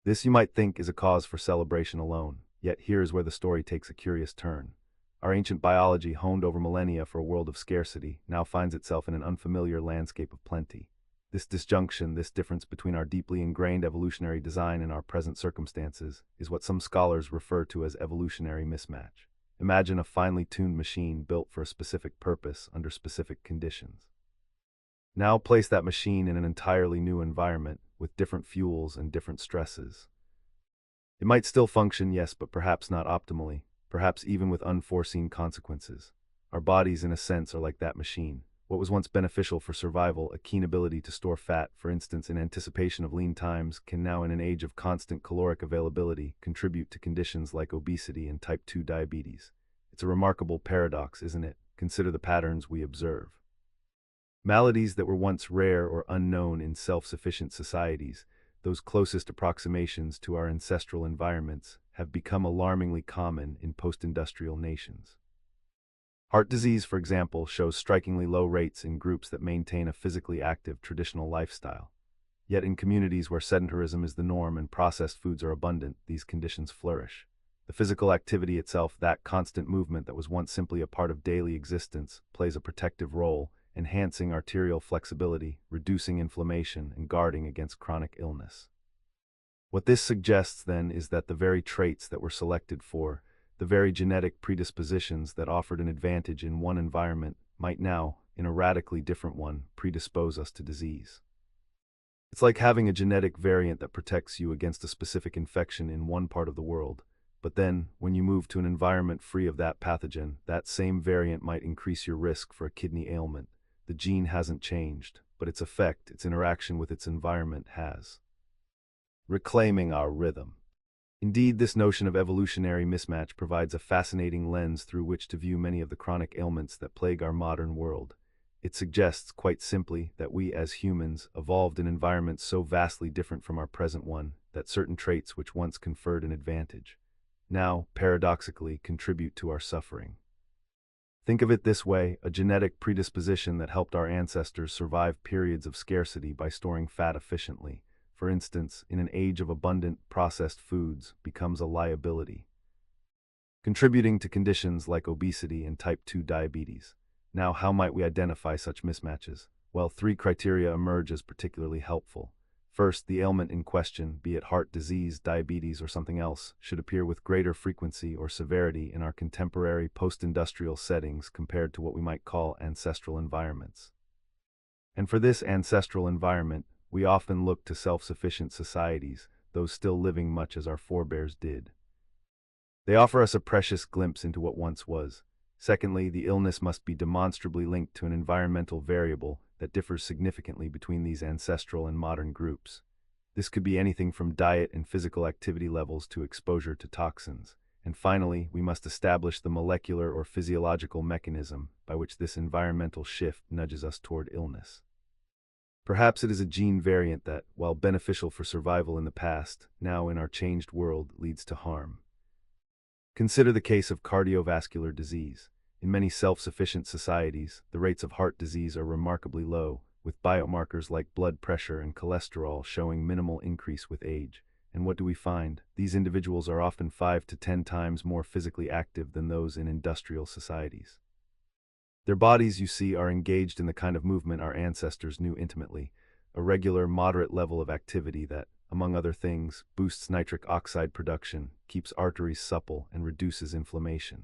This, you might think, is a cause for celebration alone, yet here is where the story takes a curious turn. Our ancient biology, honed over millennia for a world of scarcity, now finds itself in an unfamiliar landscape of plenty. This disjunction, this difference between our deeply ingrained evolutionary design and our present circumstances, is what some scholars refer to as evolutionary mismatch. Imagine a finely tuned machine built for a specific purpose under specific conditions. Now place that machine in an entirely new environment, with different fuels and different stresses. It might still function, yes, but perhaps not optimally, perhaps even with unforeseen consequences. Our bodies, in a sense, are like that machine. What was once beneficial for survival, a keen ability to store fat, for instance, in anticipation of lean times, can now, in an age of constant caloric availability, contribute to conditions like obesity and type 2 diabetes. It's a remarkable paradox, isn't it? Consider the patterns we observe. Maladies that were once rare or unknown in self-sufficient societies, those closest approximations to our ancestral environments, have become alarmingly common in post-industrial nations. Heart disease, for example, shows strikingly low rates in groups that maintain a physically active traditional lifestyle. Yet in communities where sedentarism is the norm and processed foods are abundant, these conditions flourish. The physical activity itself, that constant movement that was once simply a part of daily existence, plays a protective role, enhancing arterial flexibility, reducing inflammation, and guarding against chronic illness. What this suggests, then, is that the very traits that were selected for, the very genetic predispositions that offered an advantage in one environment, might now, in a radically different one, predispose us to disease. It's like having a genetic variant that protects you against a specific infection in one part of the world, but then, when you move to an environment free of that pathogen, that same variant might increase your risk for a kidney ailment. The gene hasn't changed, but its effect, its interaction with its environment has. Reclaiming our rhythm. Indeed, this notion of evolutionary mismatch provides a fascinating lens through which to view many of the chronic ailments that plague our modern world. It suggests, quite simply, that we as humans evolved in environments so vastly different from our present one that certain traits which once conferred an advantage now, paradoxically, contribute to our suffering. Think of it this way: a genetic predisposition that helped our ancestors survive periods of scarcity by storing fat efficiently, for instance, in an age of abundant processed foods, becomes a liability, contributing to conditions like obesity and type 2 diabetes. Now, how might we identify such mismatches? Well, 3 criteria emerge as particularly helpful. First, the ailment in question, be it heart disease, diabetes, or something else, should appear with greater frequency or severity in our contemporary post-industrial settings compared to what we might call ancestral environments. And for this ancestral environment, we often look to self-sufficient societies, those still living much as our forebears did. They offer us a precious glimpse into what once was. Secondly, the illness must be demonstrably linked to an environmental variable that differs significantly between these ancestral and modern groups. This could be anything from diet and physical activity levels to exposure to toxins. And finally, we must establish the molecular or physiological mechanism by which this environmental shift nudges us toward illness. Perhaps it is a gene variant that, while beneficial for survival in the past, now in our changed world leads to harm. Consider the case of cardiovascular disease. In many self-sufficient societies, the rates of heart disease are remarkably low, with biomarkers like blood pressure and cholesterol showing minimal increase with age. And what do we find? These individuals are often 5 to 10 times more physically active than those in industrial societies. Their bodies, you see, are engaged in the kind of movement our ancestors knew intimately, a regular, moderate level of activity that, among other things, boosts nitric oxide production, keeps arteries supple, and reduces inflammation.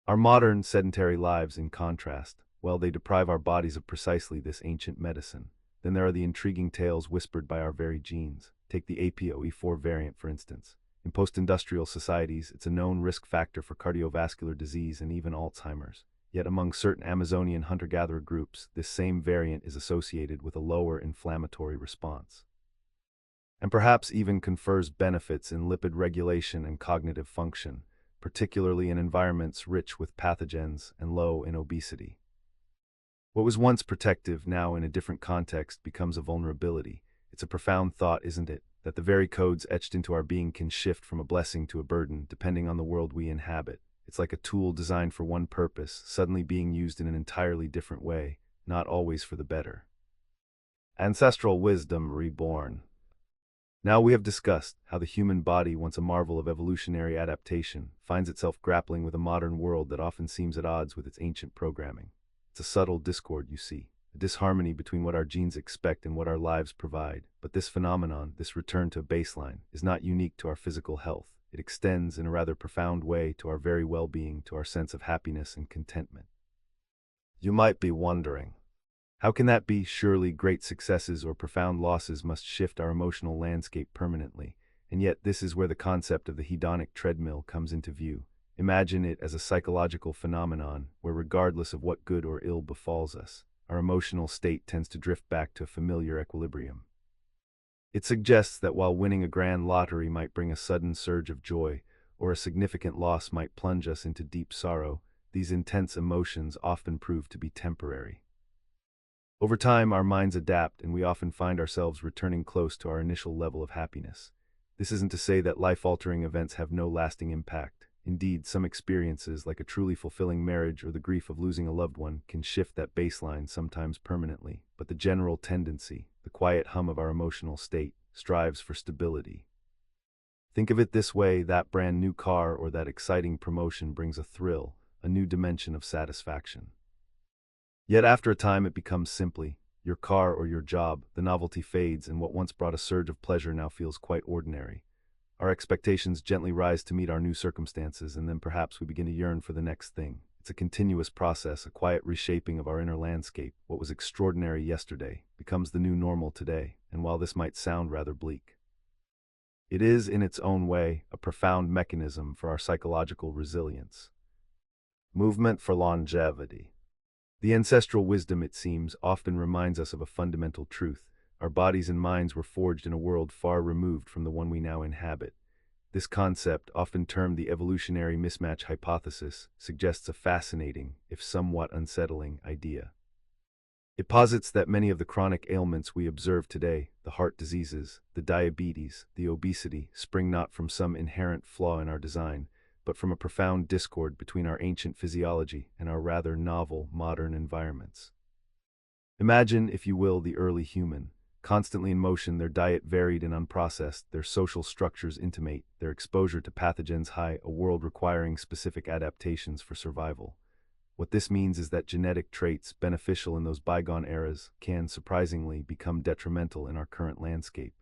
Our modern, sedentary lives, in contrast, well, they deprive our bodies of precisely this ancient medicine. Then there are the intriguing tales whispered by our very genes. Take the APOE4 variant, for instance. In post-industrial societies, it's a known risk factor for cardiovascular disease and even Alzheimer's. Yet among certain Amazonian hunter-gatherer groups, this same variant is associated with a lower inflammatory response, and perhaps even confers benefits in lipid regulation and cognitive function, particularly in environments rich with pathogens and low in obesity. What was once protective now in a different context becomes a vulnerability. It's a profound thought, isn't it, that the very codes etched into our being can shift from a blessing to a burden depending on the world we inhabit. It's like a tool designed for one purpose, suddenly being used in an entirely different way, not always for the better. Ancestral wisdom reborn. Now we have discussed how the human body, once a marvel of evolutionary adaptation, finds itself grappling with a modern world that often seems at odds with its ancient programming. It's a subtle discord, you see, a disharmony between what our genes expect and what our lives provide. But this phenomenon, this return to a baseline, is not unique to our physical health. It extends in a rather profound way to our very well-being, to our sense of happiness and contentment. You might be wondering, how can that be? Surely great successes or profound losses must shift our emotional landscape permanently. And yet this is where the concept of the hedonic treadmill comes into view. Imagine it as a psychological phenomenon where, regardless of what good or ill befalls us, our emotional state tends to drift back to a familiar equilibrium. It suggests that while winning a grand lottery might bring a sudden surge of joy, or a significant loss might plunge us into deep sorrow, these intense emotions often prove to be temporary. Over time, our minds adapt, and we often find ourselves returning close to our initial level of happiness. This isn't to say that life-altering events have no lasting impact. Indeed, some experiences, like a truly fulfilling marriage or the grief of losing a loved one, can shift that baseline, sometimes permanently. But the general tendency, the quiet hum of our emotional state, strives for stability. Think of it this way: that brand new car or that exciting promotion brings a thrill, a new dimension of satisfaction. Yet after a time it becomes simply your car or your job. The novelty fades, and what once brought a surge of pleasure now feels quite ordinary. Our expectations gently rise to meet our new circumstances, and then perhaps we begin to yearn for the next thing. It's a continuous process, a quiet reshaping of our inner landscape. What was extraordinary yesterday becomes the new normal today, and while this might sound rather bleak, it is, in its own way, a profound mechanism for our psychological resilience. Movement for longevity. The ancestral wisdom, it seems, often reminds us of a fundamental truth. Our bodies and minds were forged in a world far removed from the one we now inhabit. This concept, often termed the evolutionary mismatch hypothesis, suggests a fascinating, if somewhat unsettling, idea. It posits that many of the chronic ailments we observe today, the heart diseases, the diabetes, the obesity, spring not from some inherent flaw in our design, but from a profound discord between our ancient physiology and our rather novel, modern environments. Imagine, if you will, the early human, constantly in motion, their diet varied and unprocessed, their social structures intimate, their exposure to pathogens high, a world requiring specific adaptations for survival. What this means is that genetic traits beneficial in those bygone eras can, surprisingly, become detrimental in our current landscape.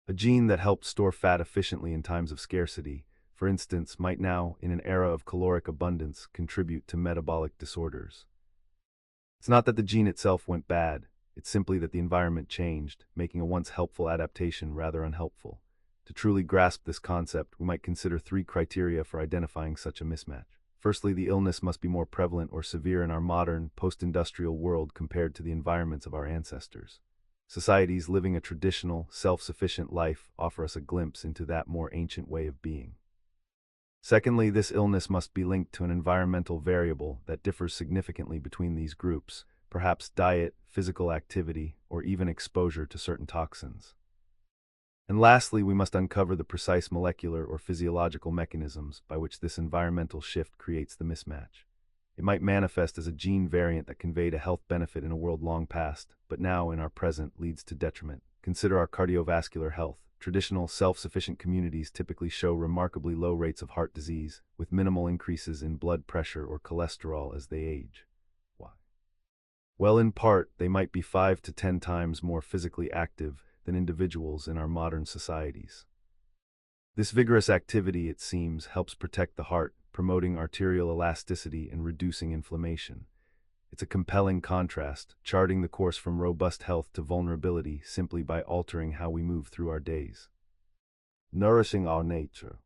A gene that helped store fat efficiently in times of scarcity, for instance, might now, in an era of caloric abundance, contribute to metabolic disorders. It's not that the gene itself went bad, It's simply that the environment changed, making a once helpful adaptation rather unhelpful. To truly grasp this concept, we might consider three criteria for identifying such a mismatch. Firstly, the illness must be more prevalent or severe in our modern, post-industrial world compared to the environments of our ancestors. Societies living a traditional, self-sufficient life offer us a glimpse into that more ancient way of being. Secondly, this illness must be linked to an environmental variable that differs significantly between these groups, perhaps diet, physical activity, or even exposure to certain toxins. And lastly, we must uncover the precise molecular or physiological mechanisms by which this environmental shift creates the mismatch. It might manifest as a gene variant that conveyed a health benefit in a world long past, but now in our present leads to detriment. Consider our cardiovascular health. Traditional, self-sufficient communities typically show remarkably low rates of heart disease, with minimal increases in blood pressure or cholesterol as they age. Why? Well, in part, they might be 5 to 10 times more physically active than individuals in our modern societies. This vigorous activity, it seems, helps protect the heart, promoting arterial elasticity and reducing inflammation. It's a compelling contrast, charting the course from robust health to vulnerability simply by altering how we move through our days. Nourishing our nature.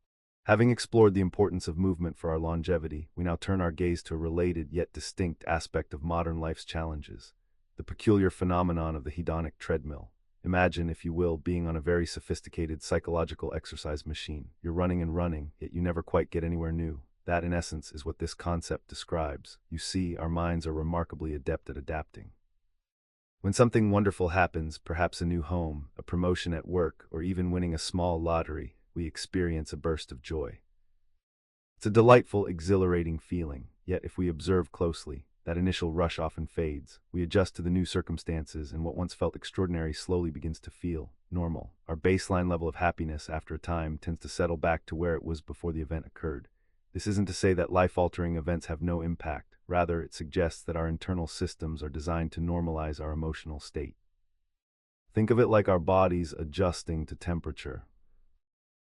Having explored the importance of movement for our longevity, we now turn our gaze to a related yet distinct aspect of modern life's challenges, the peculiar phenomenon of the hedonic treadmill. Imagine, if you will, being on a very sophisticated psychological exercise machine. You're running and running, yet you never quite get anywhere new. That, in essence, is what this concept describes. You see, our minds are remarkably adept at adapting. When something wonderful happens, perhaps a new home, a promotion at work, or even winning a small lottery, we experience a burst of joy. It's a delightful, exhilarating feeling, yet if we observe closely, that initial rush often fades. We adjust to the new circumstances, and what once felt extraordinary slowly begins to feel normal. Our baseline level of happiness after a time tends to settle back to where it was before the event occurred. This isn't to say that life-altering events have no impact. Rather, it suggests that our internal systems are designed to normalize our emotional state. Think of it like our bodies adjusting to temperature.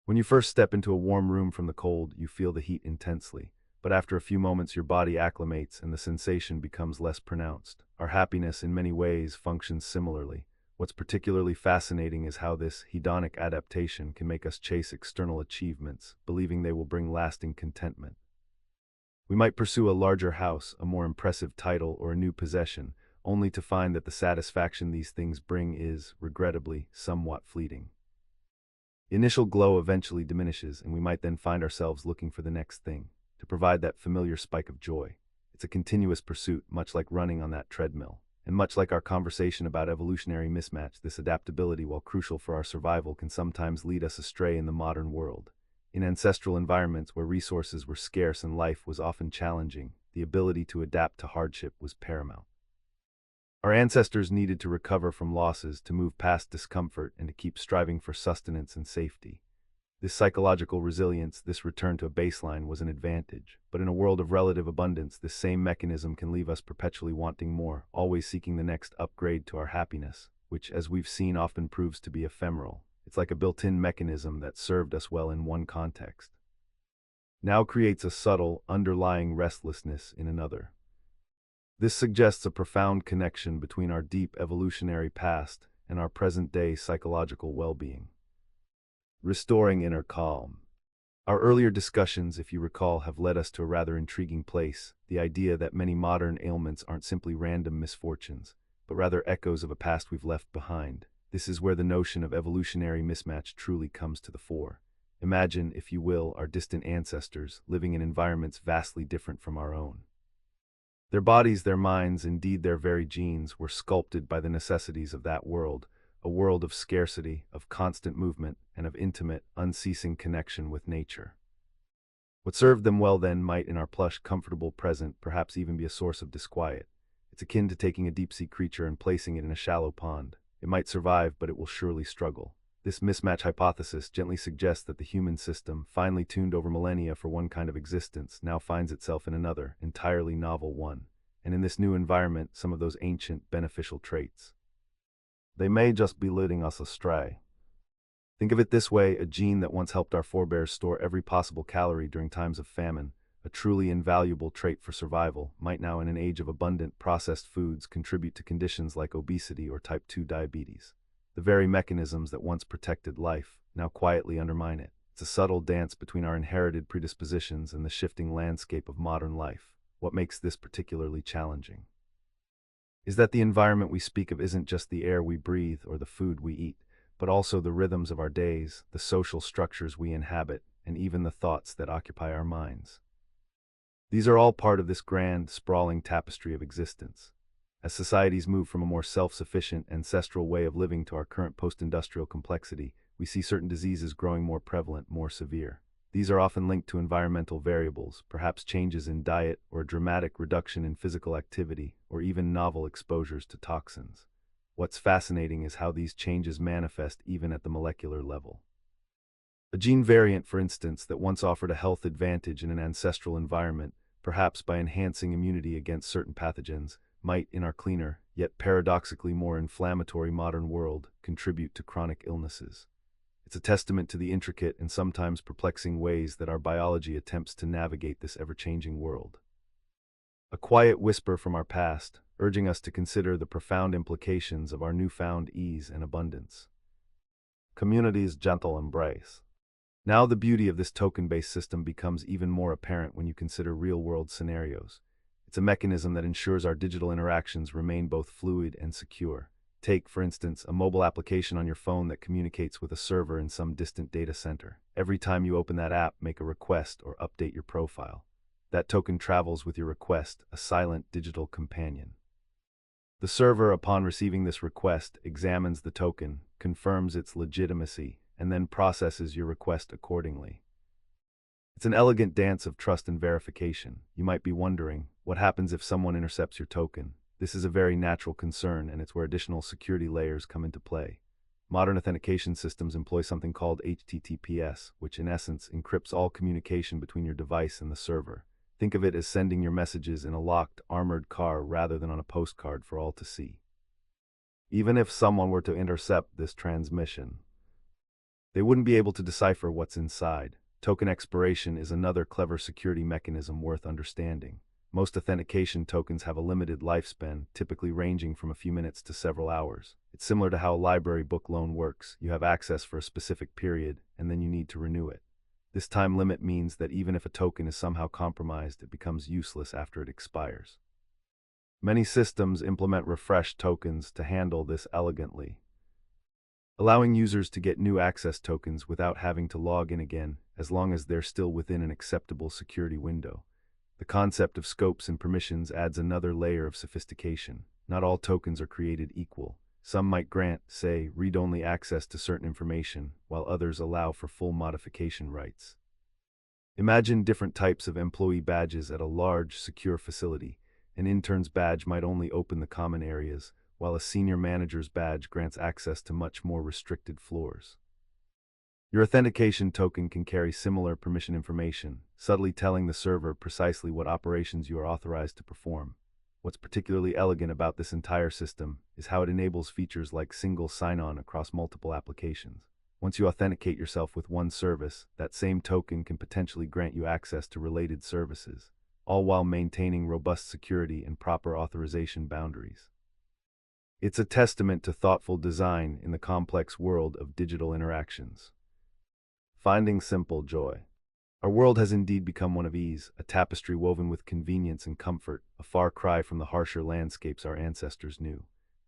When you first step into a warm room from the cold, you feel the heat intensely. But after a few moments, your body acclimates and the sensation becomes less pronounced. Our happiness, in many ways, functions similarly. What's particularly fascinating is how this hedonic adaptation can make us chase external achievements, believing they will bring lasting contentment. We might pursue a larger house, a more impressive title, or a new possession, only to find that the satisfaction these things bring is, regrettably, somewhat fleeting. The initial glow eventually diminishes, and we might then find ourselves looking for the next thing, to provide that familiar spike of joy. It's a continuous pursuit, much like running on that treadmill. And much like our conversation about evolutionary mismatch, this adaptability, while crucial for our survival, can sometimes lead us astray in the modern world. In ancestral environments where resources were scarce and life was often challenging, the ability to adapt to hardship was paramount. Our ancestors needed to recover from losses, to move past discomfort, and to keep striving for sustenance and safety. This psychological resilience, this return to a baseline, was an advantage. But in a world of relative abundance, this same mechanism can leave us perpetually wanting more, always seeking the next upgrade to our happiness, which, as we've seen, often proves to be ephemeral. It's like a built-in mechanism that served us well in one context, now creates a subtle, underlying restlessness in another. This suggests a profound connection between our deep evolutionary past and our present-day psychological well-being. Restoring inner calm. Our earlier discussions, if you recall, have led us to a rather intriguing place, the idea that many modern ailments aren't simply random misfortunes, but rather echoes of a past we've left behind. This is where the notion of evolutionary mismatch truly comes to the fore. Imagine, if you will, our distant ancestors living in environments vastly different from our own. Their bodies, their minds, indeed their very genes, were sculpted by the necessities of that world, a world of scarcity, of constant movement, and of intimate, unceasing connection with nature. What served them well then might, in our plush, comfortable present, perhaps even be a source of disquiet. It's akin to taking a deep-sea creature and placing it in a shallow pond. It might survive, but it will surely struggle. This mismatch hypothesis gently suggests that the human system, finely tuned over millennia for one kind of existence, now finds itself in another, entirely novel one. And in this new environment, some of those ancient, beneficial traits, they may just be leading us astray. Think of it this way: a gene that once helped our forebears store every possible calorie during times of famine a truly invaluable trait for survival, might now in an age of abundant processed foods contribute to conditions like obesity or type 2 diabetes. The very mechanisms that once protected life now quietly undermine it. It's a subtle dance between our inherited predispositions and the shifting landscape of modern life. What makes this particularly challenging is that the environment we speak of isn't just the air we breathe or the food we eat, but also the rhythms of our days, the social structures we inhabit, and even the thoughts that occupy our minds. These are all part of this grand, sprawling tapestry of existence. As societies move from a more self-sufficient, ancestral way of living to our current post-industrial complexity, we see certain diseases growing more prevalent, more severe. These are often linked to environmental variables, perhaps changes in diet or a dramatic reduction in physical activity, or even novel exposures to toxins. What's fascinating is how these changes manifest even at the molecular level. A gene variant, for instance, that once offered a health advantage in an ancestral environment, perhaps by enhancing immunity against certain pathogens, might, in our cleaner, yet paradoxically more inflammatory modern world, contribute to chronic illnesses. It's a testament to the intricate and sometimes perplexing ways that our biology attempts to navigate this ever-changing world. A quiet whisper from our past, urging us to consider the profound implications of our newfound ease and abundance. Community's gentle embrace. Now the beauty of this token-based system becomes even more apparent when you consider real-world scenarios. It's a mechanism that ensures our digital interactions remain both fluid and secure. Take, for instance, a mobile application on your phone that communicates with a server in some distant data center. Every time you open that app, make a request or update your profile. That token travels with your request, a silent digital companion. The server, upon receiving this request, examines the token, confirms its legitimacy, and then processes your request accordingly. It's an elegant dance of trust and verification. You might be wondering, what happens if someone intercepts your token? This is a very natural concern, and it's where additional security layers come into play. Modern authentication systems employ something called HTTPS, which in essence encrypts all communication between your device and the server. Think of it as sending your messages in a locked, armored car rather than on a postcard for all to see. Even if someone were to intercept this transmission, they wouldn't be able to decipher what's inside. Token expiration is another clever security mechanism worth understanding. Most authentication tokens have a limited lifespan, typically ranging from a few minutes to several hours. It's similar to how a library book loan works. You have access for a specific period, and then you need to renew it. This time limit means that even if a token is somehow compromised, it becomes useless after it expires. Many systems implement refresh tokens to handle this elegantly, allowing users to get new access tokens without having to log in again, as long as they're still within an acceptable security window. The concept of scopes and permissions adds another layer of sophistication. Not all tokens are created equal. Some might grant, say, read-only access to certain information, while others allow for full modification rights. Imagine different types of employee badges at a large, secure facility. An intern's badge might only open the common areas, while a senior manager's badge grants access to much more restricted floors. Your authentication token can carry similar permission information, subtly telling the server precisely what operations you are authorized to perform. What's particularly elegant about this entire system is how it enables features like single sign-on across multiple applications. Once you authenticate yourself with one service, that same token can potentially grant you access to related services, all while maintaining robust security and proper authorization boundaries. It's a testament to thoughtful design in the complex world of digital interactions. Finding simple joy. Our world has indeed become one of ease, a tapestry woven with convenience and comfort, a far cry from the harsher landscapes our ancestors knew.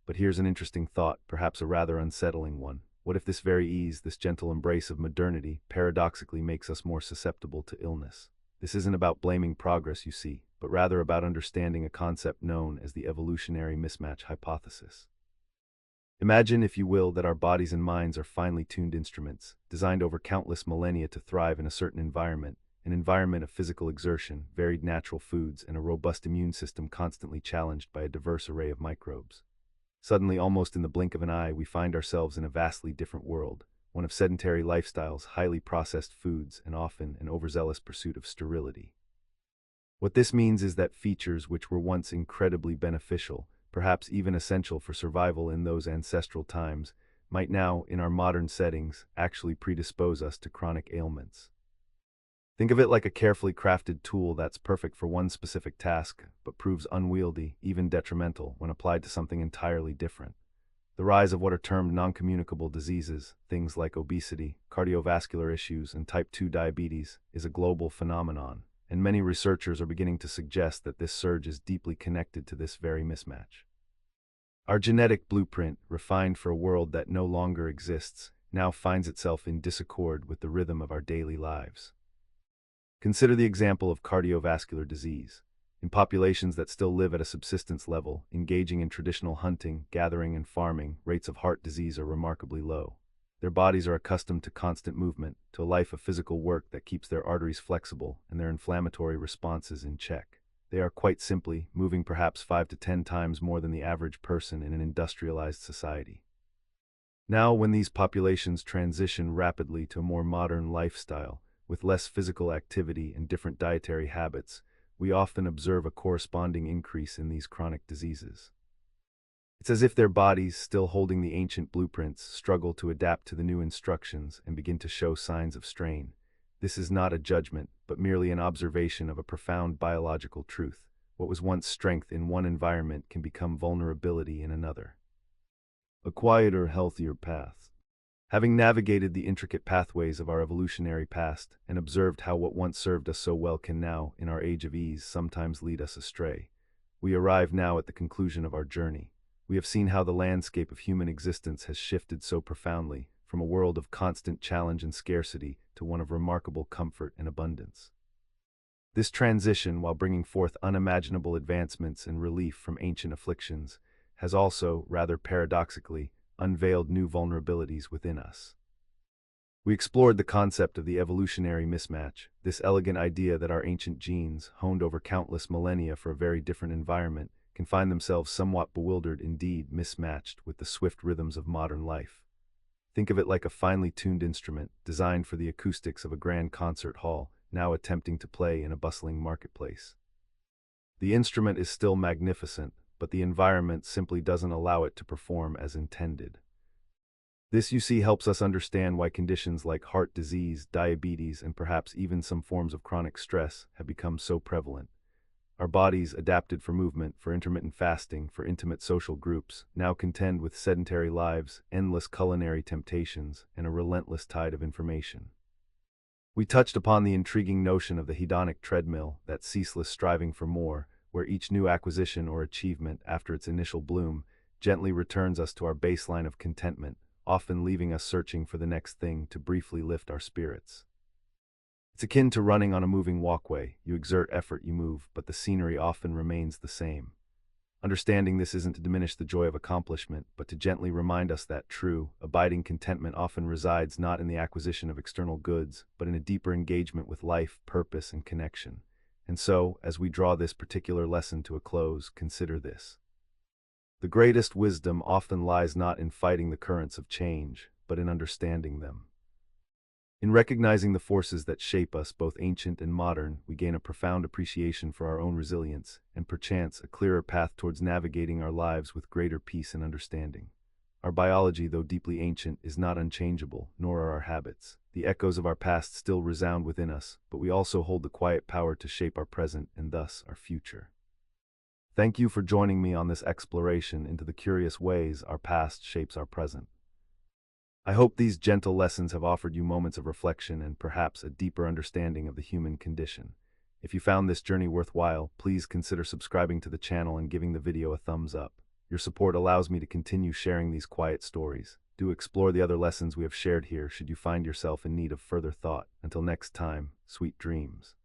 But here's an interesting thought, perhaps a rather unsettling one. What if this very ease, this gentle embrace of modernity, paradoxically makes us more susceptible to illness? This isn't about blaming progress, you see, but rather about understanding a concept known as the evolutionary mismatch hypothesis. Imagine, if you will, that our bodies and minds are finely tuned instruments, designed over countless millennia to thrive in a certain environment, an environment of physical exertion, varied natural foods, and a robust immune system constantly challenged by a diverse array of microbes. Suddenly, almost in the blink of an eye, we find ourselves in a vastly different world, one of sedentary lifestyles, highly processed foods, and often an overzealous pursuit of sterility. What this means is that features which were once incredibly beneficial, perhaps even essential for survival in those ancestral times, might now, in our modern settings, actually predispose us to chronic ailments. Think of it like a carefully crafted tool that's perfect for one specific task, but proves unwieldy, even detrimental, when applied to something entirely different. The rise of what are termed non-communicable diseases, things like obesity, cardiovascular issues, and type 2 diabetes, is a global phenomenon, and many researchers are beginning to suggest that this surge is deeply connected to this very mismatch. Our genetic blueprint, refined for a world that no longer exists, now finds itself in disaccord with the rhythm of our daily lives. Consider the example of cardiovascular disease. In populations that still live at a subsistence level, engaging in traditional hunting, gathering, and farming, rates of heart disease are remarkably low. Their bodies are accustomed to constant movement, to a life of physical work that keeps their arteries flexible and their inflammatory responses in check. They are quite simply moving perhaps 5 to 10 times more than the average person in an industrialized society. Now, when these populations transition rapidly to a more modern lifestyle, with less physical activity and different dietary habits, we often observe a corresponding increase in these chronic diseases. It's as if their bodies, still holding the ancient blueprints, struggle to adapt to the new instructions and begin to show signs of strain. This is not a judgment, but merely an observation of a profound biological truth. What was once strength in one environment can become vulnerability in another. A quieter, healthier path. Having navigated the intricate pathways of our evolutionary past and observed how what once served us so well can now, in our age of ease, sometimes lead us astray, we arrive now at the conclusion of our journey. We have seen how the landscape of human existence has shifted so profoundly, from a world of constant challenge and scarcity to one of remarkable comfort and abundance. This transition, while bringing forth unimaginable advancements and relief from ancient afflictions, has also, rather paradoxically, unveiled new vulnerabilities within us. We explored the concept of the evolutionary mismatch, this elegant idea that our ancient genes, honed over countless millennia for a very different environment, can find themselves somewhat bewildered, indeed mismatched, with the swift rhythms of modern life. Think of it like a finely tuned instrument, designed for the acoustics of a grand concert hall, now attempting to play in a bustling marketplace. The instrument is still magnificent, but the environment simply doesn't allow it to perform as intended. This, you see, helps us understand why conditions like heart disease, diabetes, and perhaps even some forms of chronic stress have become so prevalent. Our bodies, adapted for movement, for intermittent fasting, for intimate social groups, now contend with sedentary lives, endless culinary temptations, and a relentless tide of information. We touched upon the intriguing notion of the hedonic treadmill, that ceaseless striving for more, where each new acquisition or achievement, after its initial bloom, gently returns us to our baseline of contentment, often leaving us searching for the next thing to briefly lift our spirits. It's akin to running on a moving walkway. You exert effort, you move, but the scenery often remains the same. Understanding this isn't to diminish the joy of accomplishment, but to gently remind us that true, abiding contentment often resides not in the acquisition of external goods, but in a deeper engagement with life, purpose, and connection. And so, as we draw this particular lesson to a close, consider this. The greatest wisdom often lies not in fighting the currents of change, but in understanding them. In recognizing the forces that shape us, both ancient and modern, we gain a profound appreciation for our own resilience, and perchance a clearer path towards navigating our lives with greater peace and understanding. Our biology, though deeply ancient, is not unchangeable, nor are our habits. The echoes of our past still resound within us, but we also hold the quiet power to shape our present and thus our future. Thank you for joining me on this exploration into the curious ways our past shapes our present. I hope these gentle lessons have offered you moments of reflection and perhaps a deeper understanding of the human condition. If you found this journey worthwhile, please consider subscribing to the channel and giving the video a thumbs up. Your support allows me to continue sharing these quiet stories. Do explore the other lessons we have shared here should you find yourself in need of further thought. Until next time, sweet dreams.